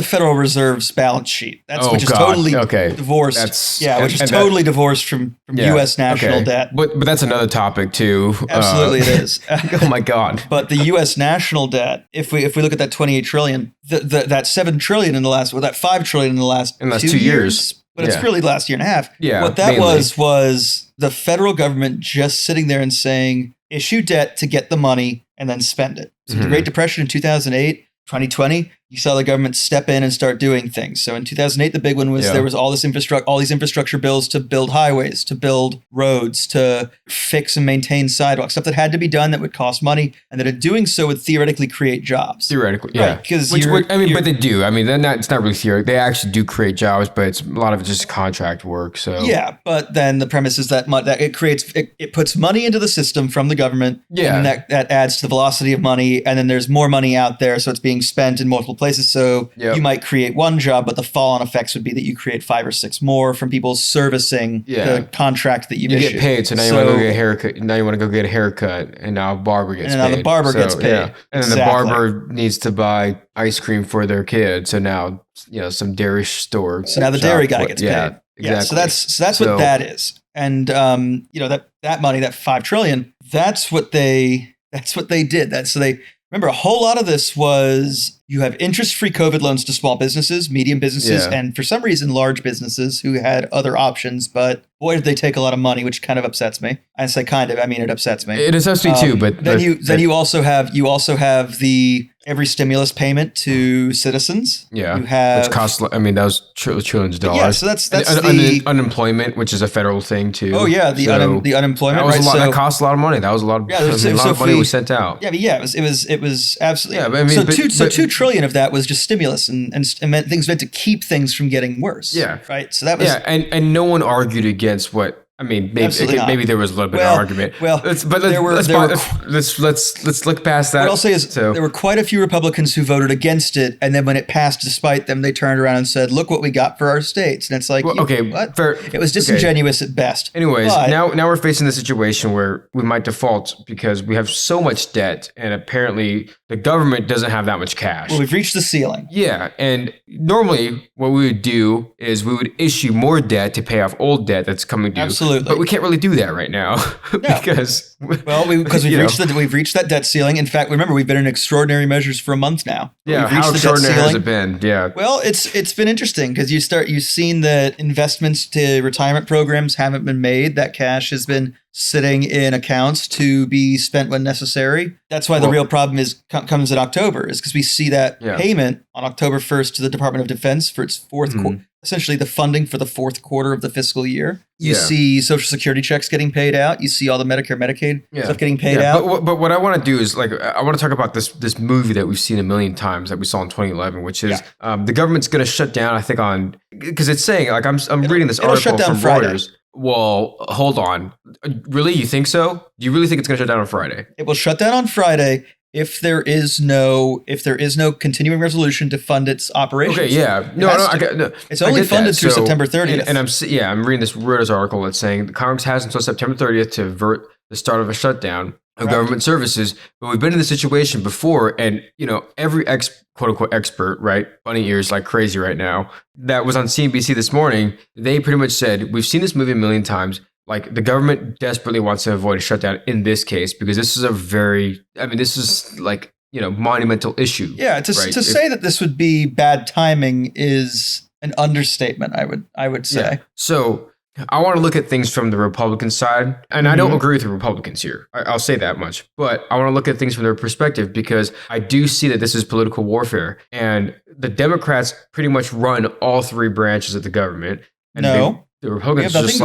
Federal Reserve's balance sheet. Which is totally divorced. Which is totally divorced from U.S. national debt. But that's another topic too. Absolutely, it is. Oh my God. But the U.S. national debt, if we look at that 28 trillion, that 7 trillion in the last, that 5 trillion in the last 2 years. But it's really the last year and a half. Yeah, what that was the federal government just sitting there and saying, issue debt to get the money and then spend it. So the Great Depression in 2008, 2020, you saw the government step in and start doing things. So in 2008, the big one was there was all these infrastructure bills to build highways, to build roads, to fix and maintain sidewalks, stuff that had to be done that would cost money, and that in doing so would theoretically create jobs. Theoretically, yeah. Right, but they do. I mean, then it's not really theory. They actually do create jobs, but it's a lot of it just contract work. So yeah, but then the premise is that it puts money into the system from the government. Yeah, and that adds to the velocity of money, and then there's more money out there, so it's being spent in multiple places. So you might create one job, but the fall-on effects would be that you create 5 or 6 more from people servicing the contract that you issued. You get paid, so now you want to go get a haircut. Now you want to go get a haircut, and now a barber gets paid. And now the barber gets paid. Yeah. And then the barber needs to buy ice cream for their kid. So now some dairy store. So now the dairy guy gets paid. Exactly. Yeah. So that's what that is. And that money, that 5 trillion, that's what they did. So they remember, a whole lot of this was you have interest-free COVID loans to small businesses, medium businesses, and for some reason, large businesses who had other options. But boy, did they take a lot of money, which kind of upsets me. I say kind of, I mean, it upsets me. It upsets me too, but then you also have the every stimulus payment to citizens. Yeah, you have, which costs. I mean, that was trillions of dollars. Yeah, so that's the unemployment, which is a federal thing too. Oh yeah, the unemployment. That was a lot. That cost a lot of money. That was a lot of a lot of money was sent out. Yeah, but it was absolutely. Yeah, but I mean, so 2 trillion of that was just stimulus and meant things meant to keep things from getting worse. Yeah, right. So that was and no one argued against what. I mean, maybe there was a little bit of argument. Well, let's look past that. What I'll say is there were quite a few Republicans who voted against it, and then when it passed, despite them, they turned around and said, "Look what we got for our states." And it's like, what? Fair, it was disingenuous at best. Anyways, now we're facing the situation where we might default because we have so much debt, and apparently the government doesn't have that much cash. Well, we've reached the ceiling. Yeah, and normally what we would do is we would issue more debt to pay off old debt that's coming due. Absolutely. But we can't really do that right now because we've reached that debt ceiling. In fact, remember, we've been in extraordinary measures for a month now. Yeah, how extraordinary has it been? Yeah. Well, it's been interesting because you've seen that investments to retirement programs haven't been made. That cash has been sitting in accounts to be spent when necessary. That's why the real problem comes in October, is because we see that payment on October 1st to the Department of Defense for its fourth essentially the funding for the fourth quarter of the fiscal year. You Yeah. see Social Security checks getting paid out. You see all the Medicare, Medicaid stuff getting paid out. But what I want to do is I want to talk about this movie that we've seen a million times that we saw in 2011, which is the government's going to shut down. I think because it's saying I'm reading this article shut down from Friday. Reuters. Well, hold on. Really, you think so? Do you really think it's going to shut down on Friday? It will shut down on Friday if there is no continuing resolution to fund its operations. Okay, yeah. It's only funded through September 30th. And I'm reading this Reuters article that's saying the Congress has until September 30th to avert the start of a shutdown of government services. But we've been in this situation before, and every quote unquote expert, right? Bunny ears like crazy right now. That was on CNBC this morning. They pretty much said, we've seen this movie a million times. Like the government desperately wants to avoid a shutdown in this case because this is this is like, monumental issue. Yeah, to say that this would be bad timing is an understatement, I would say. Yeah. So I want to look at things from the Republican side, and I don't agree with the Republicans here. I'll say that much. But I want to look at things from their perspective because I do see that this is political warfare, and the Democrats pretty much run all three branches of the government. And the Republicans just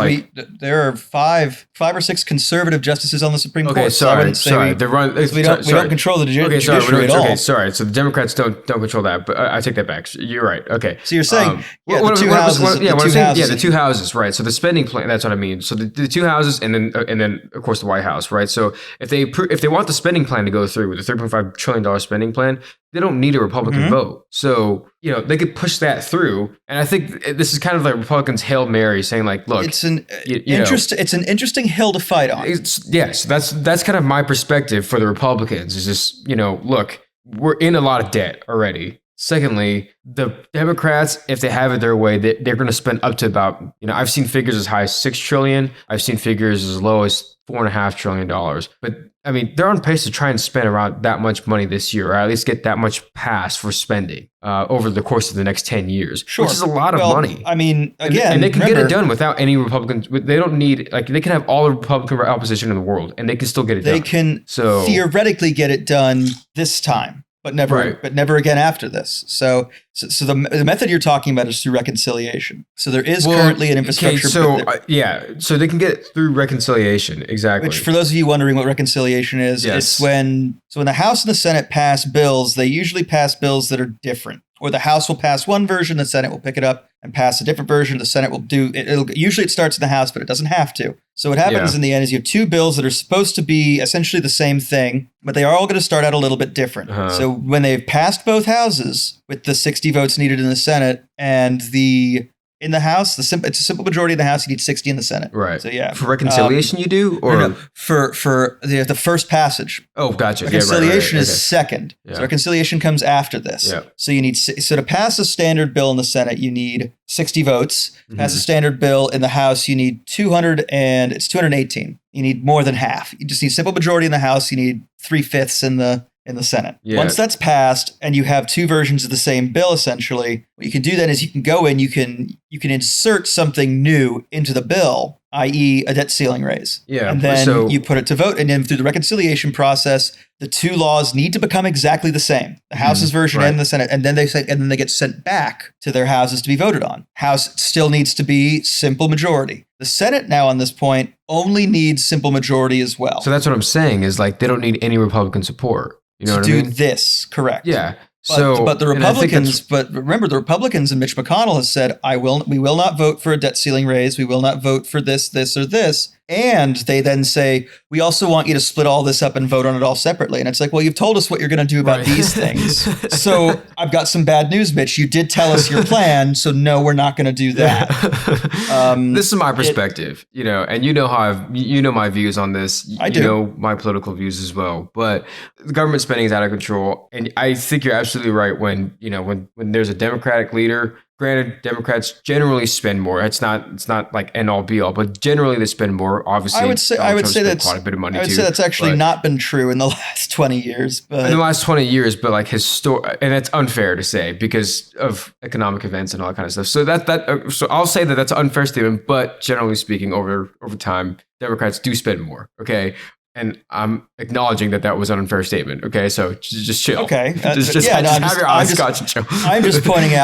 there are five or six conservative justices on the Supreme Court. Okay, sorry. We don't control the judiciary at all. Okay, sorry. So the Democrats don't control that, but I take that back. You're right. Okay. So you're saying the two houses, right? So the spending plan. That's what I mean. So the two houses, and then of course the White House, right? So if they want the spending plan to go through with the $3.5 trillion spending plan, they don't need a Republican vote. So, they could push that through. And I think this is kind of like Republicans' Hail Mary saying like, look, it's an interesting hill to fight on. Yes, that's kind of my perspective for the Republicans is just, look, we're in a lot of debt already. Secondly, the Democrats, if they have it their way, they're going to spend up to about, I've seen figures as high as $6 trillion. I've seen figures as low as $4.5 trillion. But they're on pace to try and spend around that much money this year, or at least get that much passed for spending over the course of the next 10 years, which is a lot of money. Again, and they can get it done without any Republicans. They don't need, they can have all the Republican opposition in the world, and they can still get it done. They can theoretically get it done this time. But never again after this. So the method you're talking about is through reconciliation. So there is currently an infrastructure. So they can get it through reconciliation, exactly. Which, for those of you wondering what reconciliation is, it's when the House and the Senate pass bills, they usually pass bills that are different. Or the House will pass one version, the Senate will pick it up and pass a different version. The Senate will do it. Usually it starts in the House, but it doesn't have to. So what happens in the end is you have two bills that are supposed to be essentially the same thing, but they are all going to start out a little bit different. So when they've passed both houses with the 60 votes needed in the Senate and in the House, it's a simple majority in the House. You need 60 in the Senate. Right. So yeah. For reconciliation, you do, or no, for the first passage. Oh, gotcha. Reconciliation is second. Yeah. So reconciliation comes after this. Yeah. So you need to pass a standard bill in the Senate, you need 60 votes. Pass a standard bill in the House, you need 218. You need more than half. You just need simple majority in the House. You need 3/5 in the Senate. Yeah. Once that's passed and you have two versions of the same bill, essentially, what you can do then is you can go in, you can insert something new into the bill, i.e. a debt ceiling raise. Yeah. And then you put it to vote. And then through the reconciliation process, the two laws need to become exactly the same. The House's version and the Senate. And then they get sent back to their houses to be voted on. House still needs to be simple majority. The Senate now on this point only needs simple majority as well. So that's what I'm saying is they don't need any Republican support. You know what I mean? To do this, correct. Yeah. But the Republicans, remember the Republicans and Mitch McConnell has said, we will not vote for a debt ceiling raise. We will not vote for this, or this. And they then say, we also want you to split all this up and vote on it all separately. And it's like, well, you've told us what you're going to do about these things. So I've got some bad news, Mitch. You did tell us your plan. So no, we're not going to do that. This is my perspective, and how my views on this. I do. You know my political views as well. But the government spending is out of control. And I think you're absolutely right when there's a Democratic leader. Granted, Democrats generally spend more. It's not like end all be all, but generally they spend more. Obviously, I would say that's quite a bit of money. I would say that's actually not been true in the last 20 years. But in the last 20 years, but and it's unfair to say because of economic events and all that kind of stuff. So so I'll say that's an unfair statement. But generally speaking, over time, Democrats do spend more. Okay. and I'm acknowledging that was an unfair statement. Okay, so just chill. Okay, just have your eyes scotch and chill. I'm just pointing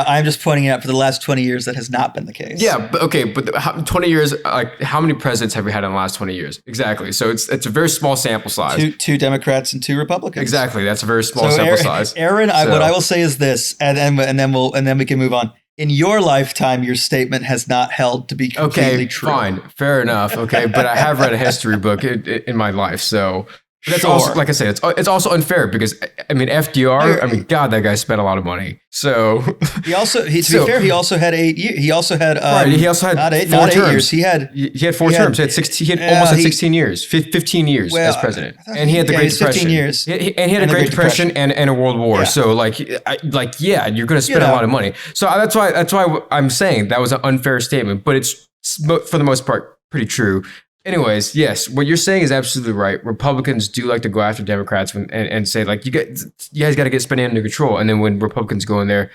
out for the last 20 years that has not been the case. Yeah, but okay, but 20 years, like how many presidents have we had in the last 20 years? Exactly. So it's a very small sample size. Two Democrats and 2 Republicans. Exactly. That's a very small sample size. Aaron, what I will say is this, and then we can move on. In your lifetime, your statement has not held to be completely true. Fine, fair enough. Okay, but I have read a history book in my life, so that's Sure. also, like I said, it's also unfair because I mean FDR. I mean, God, that guy spent a lot of money. So to be fair, he also had 8 years. He also had He also had not 8 terms. years. He had 4 terms. He had 16. He had almost had 16 years, 15 years as president, and he had the Great Depression. 15 years. And he had a Great Depression and a World War. Yeah. So you're going to spend a lot of money. So that's why I'm saying that was an unfair statement, but it's for the most part pretty true. Anyways, yes, what you're saying is absolutely right. Republicans do like to go after Democrats and say like you guys got to get spending under control. And then when Republicans go in there,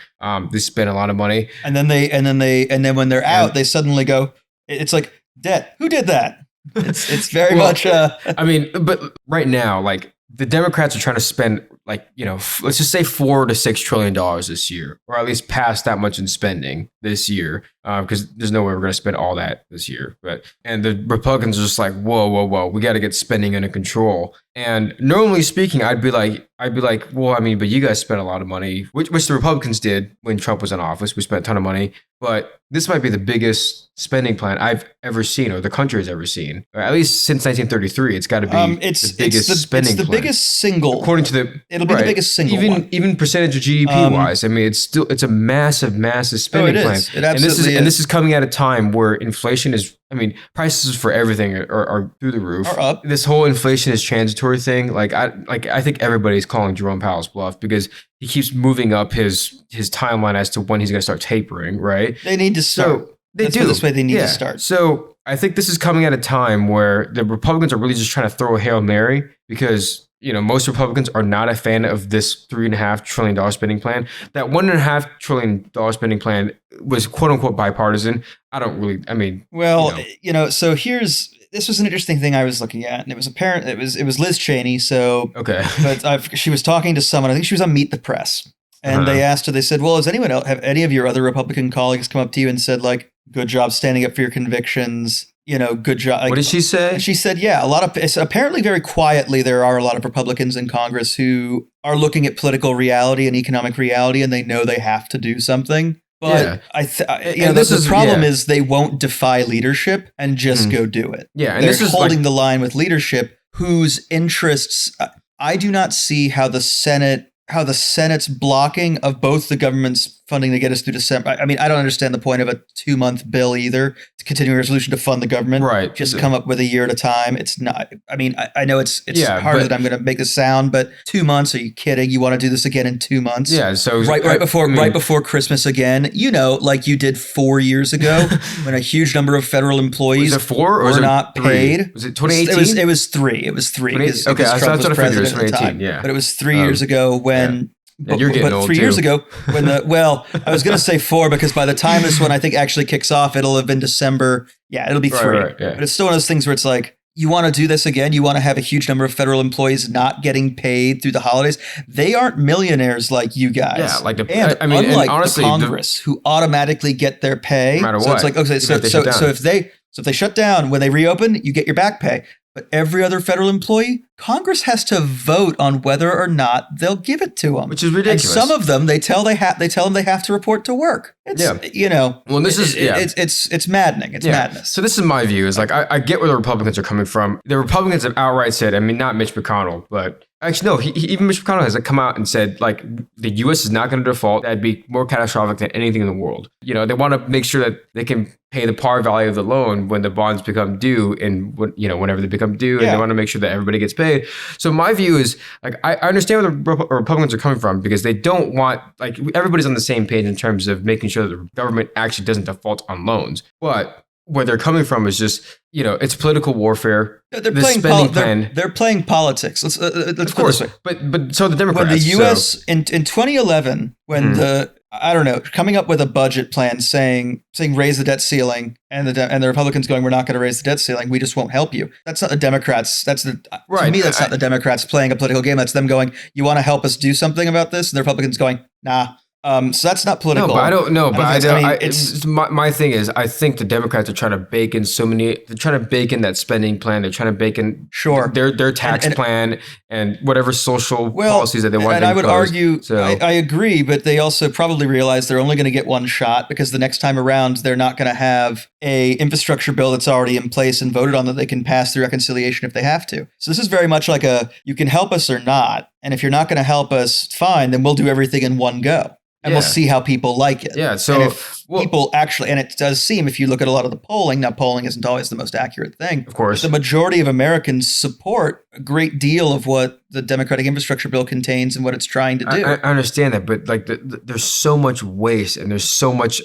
they spend a lot of money. And then when they're out, they suddenly go. It's like debt. Who did that? It's very much. I mean, but right now, like the Democrats are trying to spend let's just say $4 to $6 trillion this year, or at least pass that much in spending this year, because there's no way we're going to spend all that this year. And the Republicans are just like, whoa, we got to get spending under control. And normally speaking, I'd be like, well, I mean, but you guys spent a lot of money, which the Republicans did when Trump was in office. We spent a ton of money, but this might be the biggest spending plan I've ever seen, or the country has ever seen, or at least since 1933. It's got to be the biggest spending plan. It's the biggest single, according to the. It'll be the biggest single one. Even percentage of GDP wise. I mean, it's a massive spending plan. It absolutely and this is coming at a time where inflation is. I mean, prices for everything are through the roof. Are up. This whole inflation is transitory thing. I think everybody's calling Jerome Powell's bluff because he keeps moving up his timeline as to when he's going to start tapering. Right? They need to start. They do. This way they need to start. So I think this is coming at a time where the Republicans are really just trying to throw a Hail Mary because. Most Republicans are not a fan of this $3.5 trillion spending plan. That $1.5 trillion spending plan was quote unquote bipartisan. So this was an interesting thing I was looking at, and it was apparent it was Liz Cheney. So okay, but she was talking to someone. I think she was on Meet the Press, and they asked her. They said, "Well, have any of your other Republican colleagues come up to you and said like, good job standing up for your convictions?" Good job. What did she say? She said, yeah, apparently very quietly, there are a lot of Republicans in Congress who are looking at political reality and economic reality, and they know they have to do something. But the problem is they won't defy leadership and just go do it. Yeah, and they're holding the line with leadership whose interests I do not see how the Senate's blocking of both the government's funding to get us through December. I mean, I don't understand the point of a 2-month bill either. It's a continuing resolution to fund the government. Right. Just come up with a year at a time. It's not. I mean, I know it's harder that I'm going to make this sound, but 2 months? Are you kidding? You want to do this again in 2 months? Yeah. So right before Christmas again. Like you did 4 years ago when a huge number of federal employees were not paid. Was it 2018? It was 3. It was 3. Okay, Trump was president at the time. Yeah. But it was 3 years ago when. Yeah, you're getting old 3 years ago, when I was going to say 4 because by the time this one I think actually kicks off, it'll have been December. Yeah, it'll be 3. Right, yeah. But it's still one of those things where it's like, you want to do this again? You want to have a huge number of federal employees not getting paid through the holidays? They aren't millionaires like you guys. Yeah, unlike honestly, the Congress, who automatically get their pay. No matter what. So it's like, okay, so if they shut down, when they reopen, you get your back pay. But every other federal employee, Congress has to vote on whether or not they'll give it to them, which is ridiculous. And some of them, they tell them they have to report to work. It's it's maddening. It's madness. So this is my view. Is like I get where the Republicans are coming from. The Republicans have outright said, I mean, not Mitch McConnell, but actually no, even Mitch McConnell has come out and said like the U.S. is not going to default. That'd be more catastrophic than anything in the world. They want to make sure that they can pay the par value of the loan when the bonds become due, and whenever they become due, and they want to make sure that everybody gets paid. So my view is like I understand where the Republicans are coming from because they don't want everybody's on the same page in terms of making sure that the government actually doesn't default on loans. But where they're coming from is just it's political warfare. They're playing politics. Let's of course, but so the Democrats. When the U.S. in 2011, when I don't know, coming up with a budget plan saying raise the debt ceiling, and the Republicans going, we're not going to raise the debt ceiling, we just won't help you. That's not the Democrats. To me, that's not the Democrats playing a political game. That's them going, you want to help us do something about this? And the Republicans going, nah. So that's not political. No, but I don't know. But my thing is, I think the Democrats are trying to bake in they're trying to bake in that spending plan. They're trying to bake in their tax plan and whatever social policies that they want to impose. And I would argue, I agree, but they also probably realize they're only going to get one shot, because the next time around, they're not going to have a infrastructure bill that's already in place and voted on that they can pass through reconciliation if they have to. So this is very much like you can help us or not. And if you're not going to help us, fine, then we'll do everything in one go. And we'll see how people like it. Yeah. So and if people actually, and it does seem, if you look at a lot of the polling, now polling isn't always the most accurate thing. Of course. The majority of Americans support a great deal of what the Democratic infrastructure bill contains and what it's trying to do. I understand that, but like there's so much waste and there's so much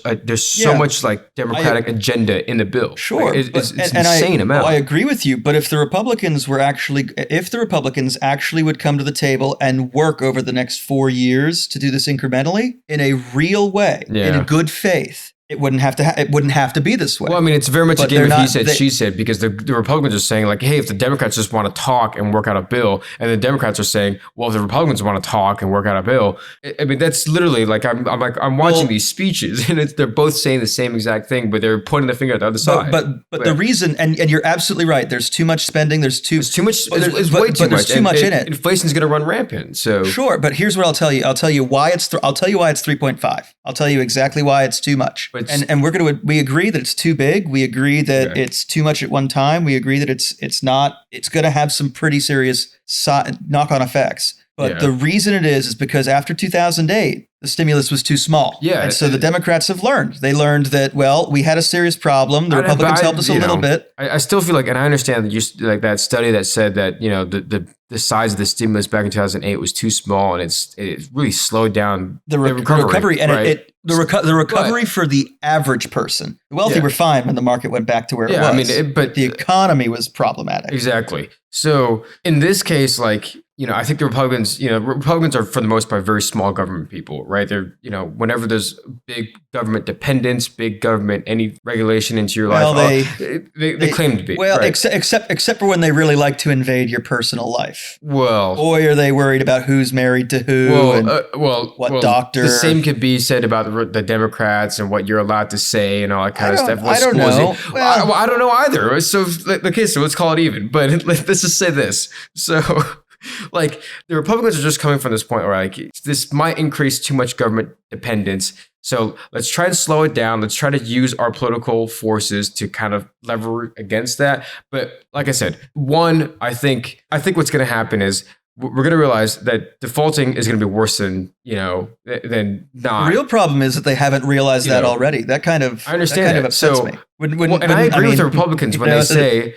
like Democratic agenda in the bill. Sure, like, it's insane amount. I agree with you, but if the Republicans actually would come to the table and work over the next 4 years to do this incrementally in a real way, in good faith, it wouldn't have to be this way. Well, I mean, it's very much a game of he said, she said, because the Republicans are saying like, hey, if the Democrats just want to talk and work out a bill, and the Democrats are saying, well, if the Republicans want to talk and work out a bill, I mean, that's literally like I'm watching these speeches, and they're both saying the same exact thing, but they're pointing the finger at the other side. But the reason, and you're absolutely right. There's too much spending. There's way too much. There's too much in it. Inflation's going to run rampant. So sure, but here's what I'll tell you. I'll tell you why it's 3.5. I'll tell you exactly why it's too much. And we agree that it's too big. We agree that it's too much at one time. We agree that it's going to have some pretty serious knock-on effects. But the reason it is because after 2008, the stimulus was too small. Yeah. And so the Democrats have learned. They learned that, well, we had a serious problem. The Republicans helped us a little bit. I still feel like, and I understand that you like that study that said that, the size of the stimulus back in 2008 was too small, and it really slowed down the recovery. And the recovery for the average person. The wealthy were fine when the market went back to where it was. I mean, but the economy was problematic. Exactly. So in this case, like, I think the Republicans are for the most part very small government people, right? They're, whenever there's big government dependence, big government, any regulation into your life, they claim to be. Well, right? except for when they really like to invade your personal life. Well, boy, are they worried about who's married to who what doctor. The same could be said about the Democrats and what you're allowed to say and all that kind of stuff. I don't know. Well, I don't know either. So let's call it even. But let's just say this. So. Like, the Republicans are just coming from this point where like this might increase too much government dependence. So let's try and slow it down. Let's try to use our political forces to kind of lever against that. But like I said, I think what's going to happen is we're going to realize that defaulting is going to be worse than not. The real problem is that they haven't realized that already. That kind of upsets me. And I agree with the Republicans when they say,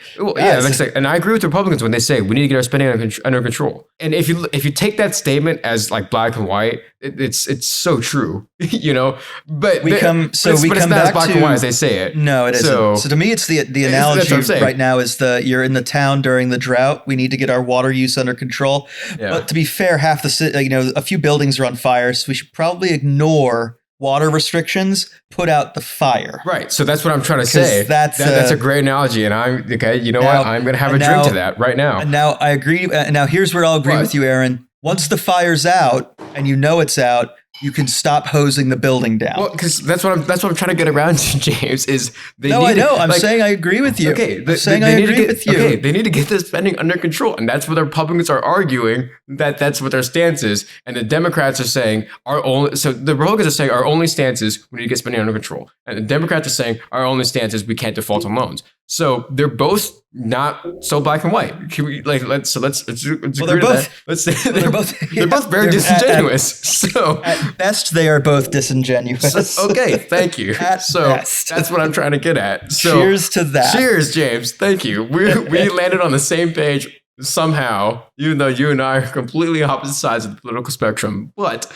and I agree with the Republicans when they say we need to get our spending under control. And if you take that statement as like black and white, it's so true, But we come it's not back as black and white as they say it. No, it isn't. So to me, it's the analogy right now is you're in the town during the drought. We need to get our water use under control. Yeah. But to be fair, half the city, a few buildings are on fire, so we should probably ignore water restrictions, put out the fire. Right. So that's what I'm trying to say. That's a great analogy. And I'm okay. You know what? I'm going to have a drink to that right now. And now I agree. Now here's where I'll agree with you, Aaron. Once the fire's out and it's out, you can stop hosing the building down. Well, because that's what I'm trying to get around to, James. Is I'm saying I agree with you. Okay, I agree with you. Okay, they need to get the spending under control, and that's what the Republicans are arguing. That's what their stance is, and the Democrats are saying the Republicans are saying our only stance is we need to get spending under control, and the Democrats are saying our only stance is we can't default on loans. So they're both not so black and white. Can we let's agree to that. They're both very disingenuous. At best, they are both disingenuous. Okay, thank you. That's what I'm trying to get at. So, cheers to that. Cheers, James. Thank you. We landed on the same page somehow, even though you and I are completely opposite sides of the political spectrum. But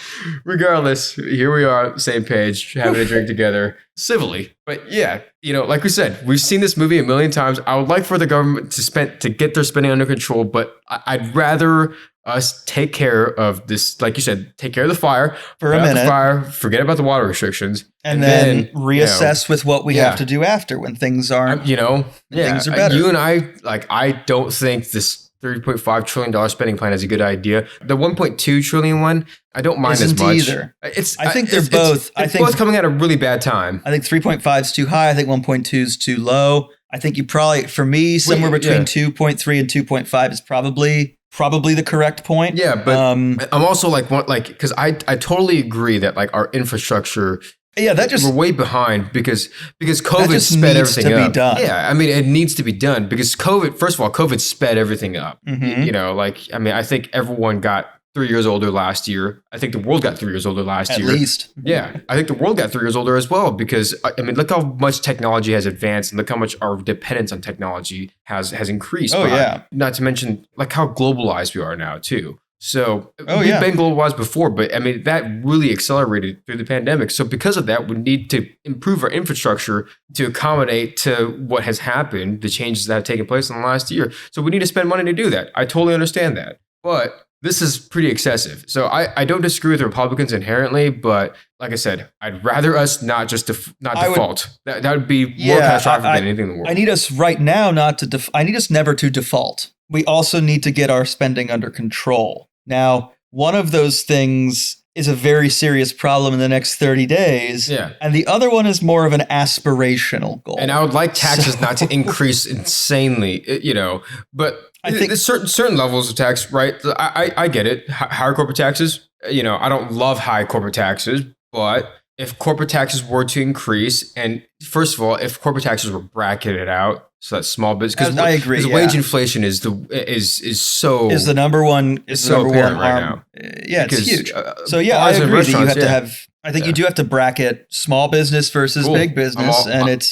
regardless, here we are, same page, having a drink together, civilly. But yeah, like we said, we've seen this movie a million times. I would like for the government to get their spending under control, but I'd rather us take care of this, like you said, take care of the fire for a minute, forget about the water restrictions, and then reassess with what we have to do after when things aren't, things are better. You and I don't think this $3.5 trillion spending plan is a good idea. The 1.2 trillion one, I don't mind as much. Either. I think they're both. I think both coming at a really bad time. I think 3.5 is too high. I think 1.2 is too low. I think you probably, for me, somewhere between 2.3 and 2.5 is probably the correct point. Yeah, but I'm also because I totally agree that like our infrastructure. Yeah, we're way behind because COVID sped everything up. Yeah, I mean it needs to be done because COVID sped everything up. Mm-hmm. I think everyone got 3 years older last year. I think the world got 3 years older last year. At least. Yeah, I think the world got 3 years older as well because look how much technology has advanced and look how much our dependence on technology has increased. Oh yeah. Not to mention like how globalized we are now too. So we've been globalized before, but that really accelerated through the pandemic. So because of that, we need to improve our infrastructure to accommodate to what has happened, the changes that have taken place in the last year. So we need to spend money to do that. I totally understand that. But this is pretty excessive. So I don't disagree with the Republicans inherently, but like I said, I'd rather us not default. That would be more catastrophic than anything in the world. I need us right now I need us never to default. We also need to get our spending under control. Now, one of those things is a very serious problem in the next 30 days. Yeah. And the other one is more of an aspirational goal. And I would like taxes not to increase insanely, but I think there's certain levels of tax, right? I get it. Higher corporate taxes, I don't love high corporate taxes, but if corporate taxes were to increase, and first of all, if corporate taxes were bracketed out, so that's small business. Because I agree. Because wage inflation is the number one apparent right now. Yeah, it's huge. So I agree that you have to have. I think you do have to bracket small business versus big business,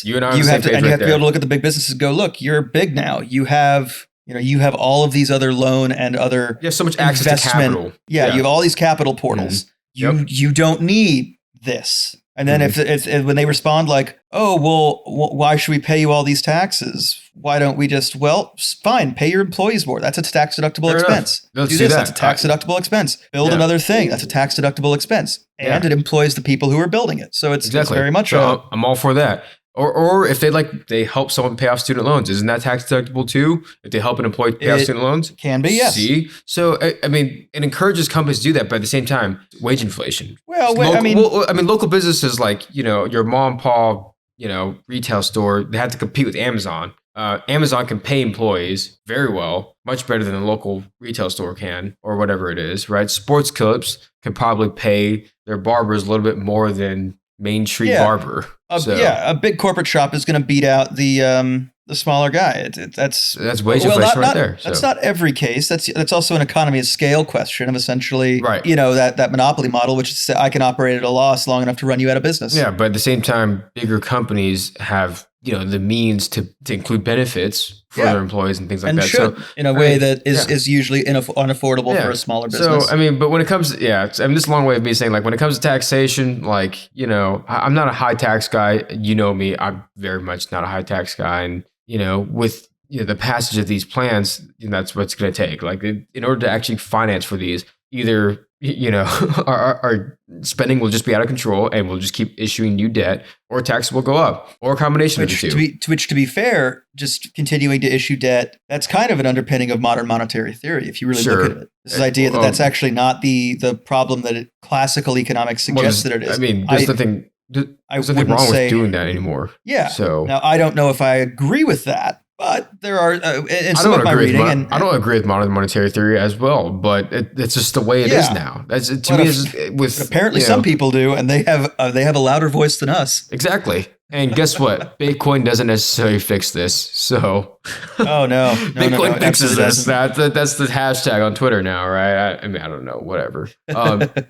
you have to be able to look at the big businesses and go, look, you're big now. You have all of these other loan and other so much access to capital. Yeah, you have all these capital portals. Mm-hmm. You don't need this. And then if when they respond like, oh, well, why should we pay you all these taxes? Why don't we just, fine, pay your employees more. That's a tax deductible expense. Do this. That's a tax deductible expense. Build another thing. That's a tax deductible expense. And it employs the people who are building it. So it's very much I'm all for that. Or if they help someone pay off student loans, isn't that tax deductible too? If they help an employee pay off student loans? Can be, yes. See? So, it encourages companies to do that, but at the same time, wage inflation. Local businesses like, your mom and pop, retail store, they have to compete with Amazon. Amazon can pay employees very well, much better than a local retail store can, or whatever it is, right? Sports clubs can probably pay their barbers a little bit more than Main Street barber. A big corporate shop is going to beat out the smaller guy. That's wage inflation right there. That's not every case. That's also an economy of scale question of essentially, right. That monopoly model, which is I can operate at a loss long enough to run you out of business. Yeah, but at the same time, bigger companies have the means to include benefits for their employees and things like that. So in a way that is usually unaffordable for a smaller business. So but when it comes, this is a long way of me saying when it comes to taxation, I'm not a high tax guy. You know me, I'm very much not a high tax guy, and with the passage of these plans, that's what it's going to take. In order to actually finance for these, either our spending will just be out of control and we'll just keep issuing new debt, or taxes will go up, or a combination of the two. To be fair, just continuing to issue debt, that's kind of an underpinning of modern monetary theory, if you really look at it. This idea that that's actually not the problem that classical economics suggests that it is. There's nothing wrong with doing that anymore. Yeah. So now I don't know if I agree with that. But there are, in some of my reading, I don't agree with modern monetary theory as well. But it's just the way it is now. That's apparently some people do, and they have a louder voice than us. exactly. And guess what? Bitcoin doesn't necessarily fix this. So, oh no, Bitcoin fixes this. That's the hashtag on Twitter now, right? I don't know, whatever.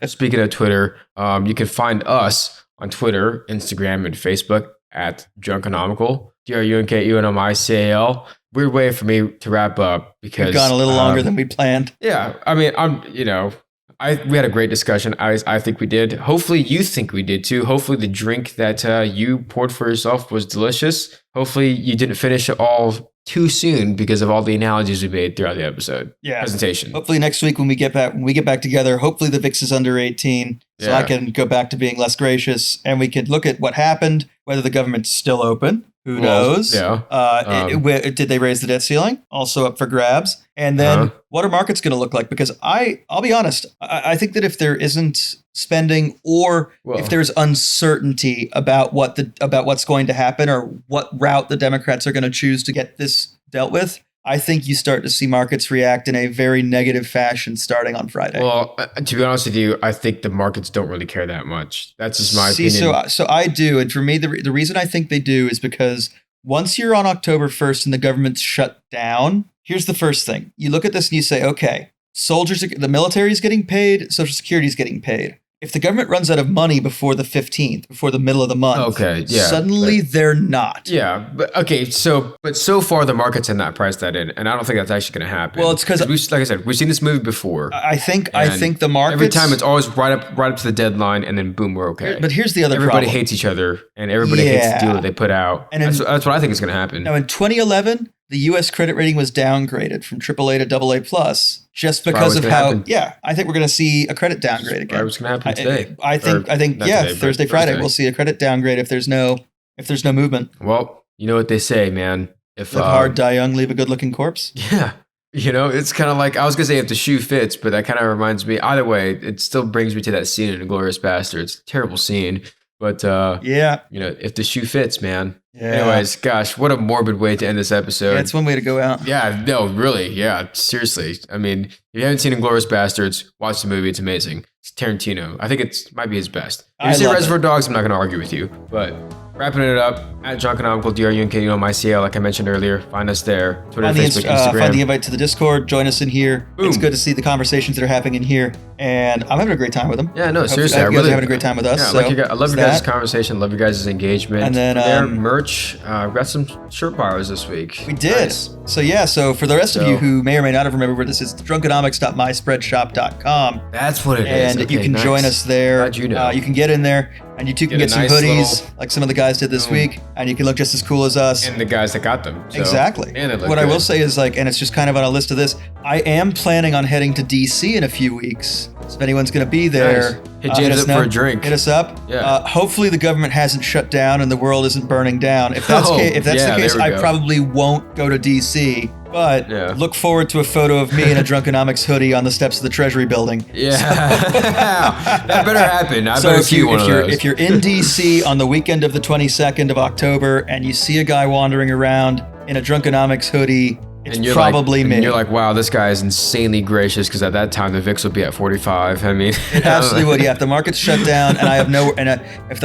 Speaking of Twitter, you can find us on Twitter, Instagram, and Facebook at drunkenomical. DRUNKUNOMICAL. Weird way for me to wrap up because we've gone a little longer than we planned. Yeah, we had a great discussion. I think we did. Hopefully you think we did too. Hopefully the drink that you poured for yourself was delicious. Hopefully you didn't finish it all too soon because of all the analogies we made throughout the episode. Yeah. Presentation. Hopefully next week when we get back together, hopefully the VIX is under 18, so I can go back to being less gracious, and we can look at what happened, whether the government's still open. Who knows? Yeah. Did they raise the debt ceiling? Also up for grabs. And then what are markets going to look like? Because I'll be honest, I think that if there isn't spending or if there's uncertainty about what's going to happen or what route the Democrats are going to choose to get this dealt with, I think you start to see markets react in a very negative fashion starting on Friday. Well, to be honest with you, I think the markets don't really care that much. That's just my opinion. So I do. And for me, the reason I think they do is because once you're on October 1st and the government's shut down, here's the first thing. You look at this and you say, okay, the military is getting paid, Social Security is getting paid. If the government runs out of money before the 15th, before the middle of the month, suddenly they're not. Yeah, but so far the markets have not priced that in, and I don't think that's actually going to happen. Well, it's because, like I said, we've seen this movie before. I think the markets, every time it's always right up to the deadline, and then boom, we're okay. But here's the other Everybody problem. hates each other, and everybody hates the deal that they put out. And that's what I think is going to happen. Now, in 2011, the U.S. credit rating was downgraded from AAA to AA+, just because of how. Happen. Yeah, I think we're going to see a credit downgrade again. What's going to happen today? I think Thursday, Friday, we'll see a credit downgrade if there's no movement. Well, you know what they say, man. If live hard, die young, leave a good-looking corpse. Yeah. You know, it's kind of like, I was going to say if the shoe fits, but that kind of reminds me, either way, it still brings me to that scene in Inglourious Basterds. Terrible scene. But, you know, if the shoe fits, man. Yeah. Anyways, gosh, what a morbid way to end this episode. Yeah, it's one way to go out. Yeah, no, really. Yeah, seriously. I mean, if you haven't seen Inglourious Basterds, watch the movie. It's amazing. It's Tarantino. I think it might be his best. If you say Reservoir Dogs, I'm not going to argue with you. But wrapping it up, at drunkenomical, DRUNKENOMICL, like I mentioned earlier. Find us there. Twitter, Facebook, Instagram. Find the invite to the Discord. Join us in here. Boom. It's good to see the conversations that are happening in here. And I'm having a great time with them. Yeah, no, seriously. You guys are having a great time with us. Yeah, I love your guys' conversation. Love your guys' engagement. And then merch. Got some shirt borrows this week. We did. Nice. So for the rest of you who may or may not have remembered where this is, drunkenomics.myspreadshop.com. That's what it is. And you can join us there. Glad you know. You can get in there. And you too can get some hoodies like some of the guys did this week. And you can look just as cool as us. And the guys that got them. So. Exactly. And what I will say is and it's just kind of on a list of this, I am planning on heading to DC in a few weeks. So if anyone's going to be there, hit James up for a drink. Hit us up. Yeah. Hopefully the government hasn't shut down and the world isn't burning down. If that's the case, I probably won't go to DC. But look forward to a photo of me in a Drunkenomics hoodie on the steps of the Treasury building. Yeah. That better happen. If you're in DC on the weekend of the 22nd of October and you see a guy wandering around in a Drunkenomics hoodie, it's probably me. And you're like, wow, this guy is insanely gracious because at that time the VIX will be at 45. I mean, it absolutely would. Yeah, if the market's shut down and I have if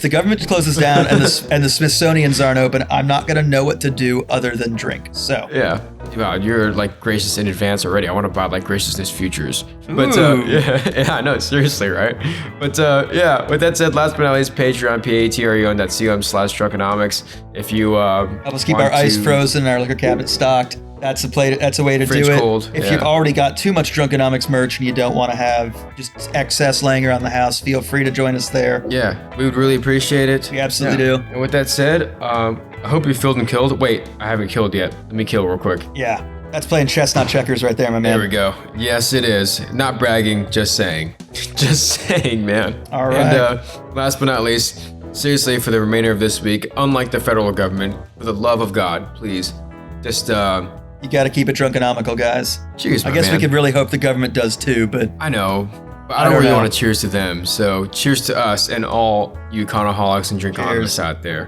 the government closes down and the Smithsonian's aren't open, I'm not gonna know what to do other than drink. So yeah, wow, you're like gracious in advance already. I want to buy like graciousness futures. But I know, seriously, right? But with that said, last but not least, Patreon, patreon.com/drunkenomics. If you help us keep our ice frozen and our liquor cabinet stocked. That's a way to do it. Cold. If you've already got too much Drunkenomics merch and you don't want to have just excess laying around the house, feel free to join us there. Yeah, we would really appreciate it. We absolutely do. And with that said, I hope you filled and killed. Wait, I haven't killed yet. Let me kill real quick. Yeah, that's playing chess, not checkers right there, my man. There we go. Yes, it is. Not bragging, just saying. Just saying, man. All right. And last but not least, seriously, for the remainder of this week, unlike the federal government, for the love of God, please, just you got to keep it drunkenomical, guys. Cheers, I guess we could really hope the government does too, but I know. But I don't really want to cheers to them. So cheers to us and all you econoholics and drinkaholics out there.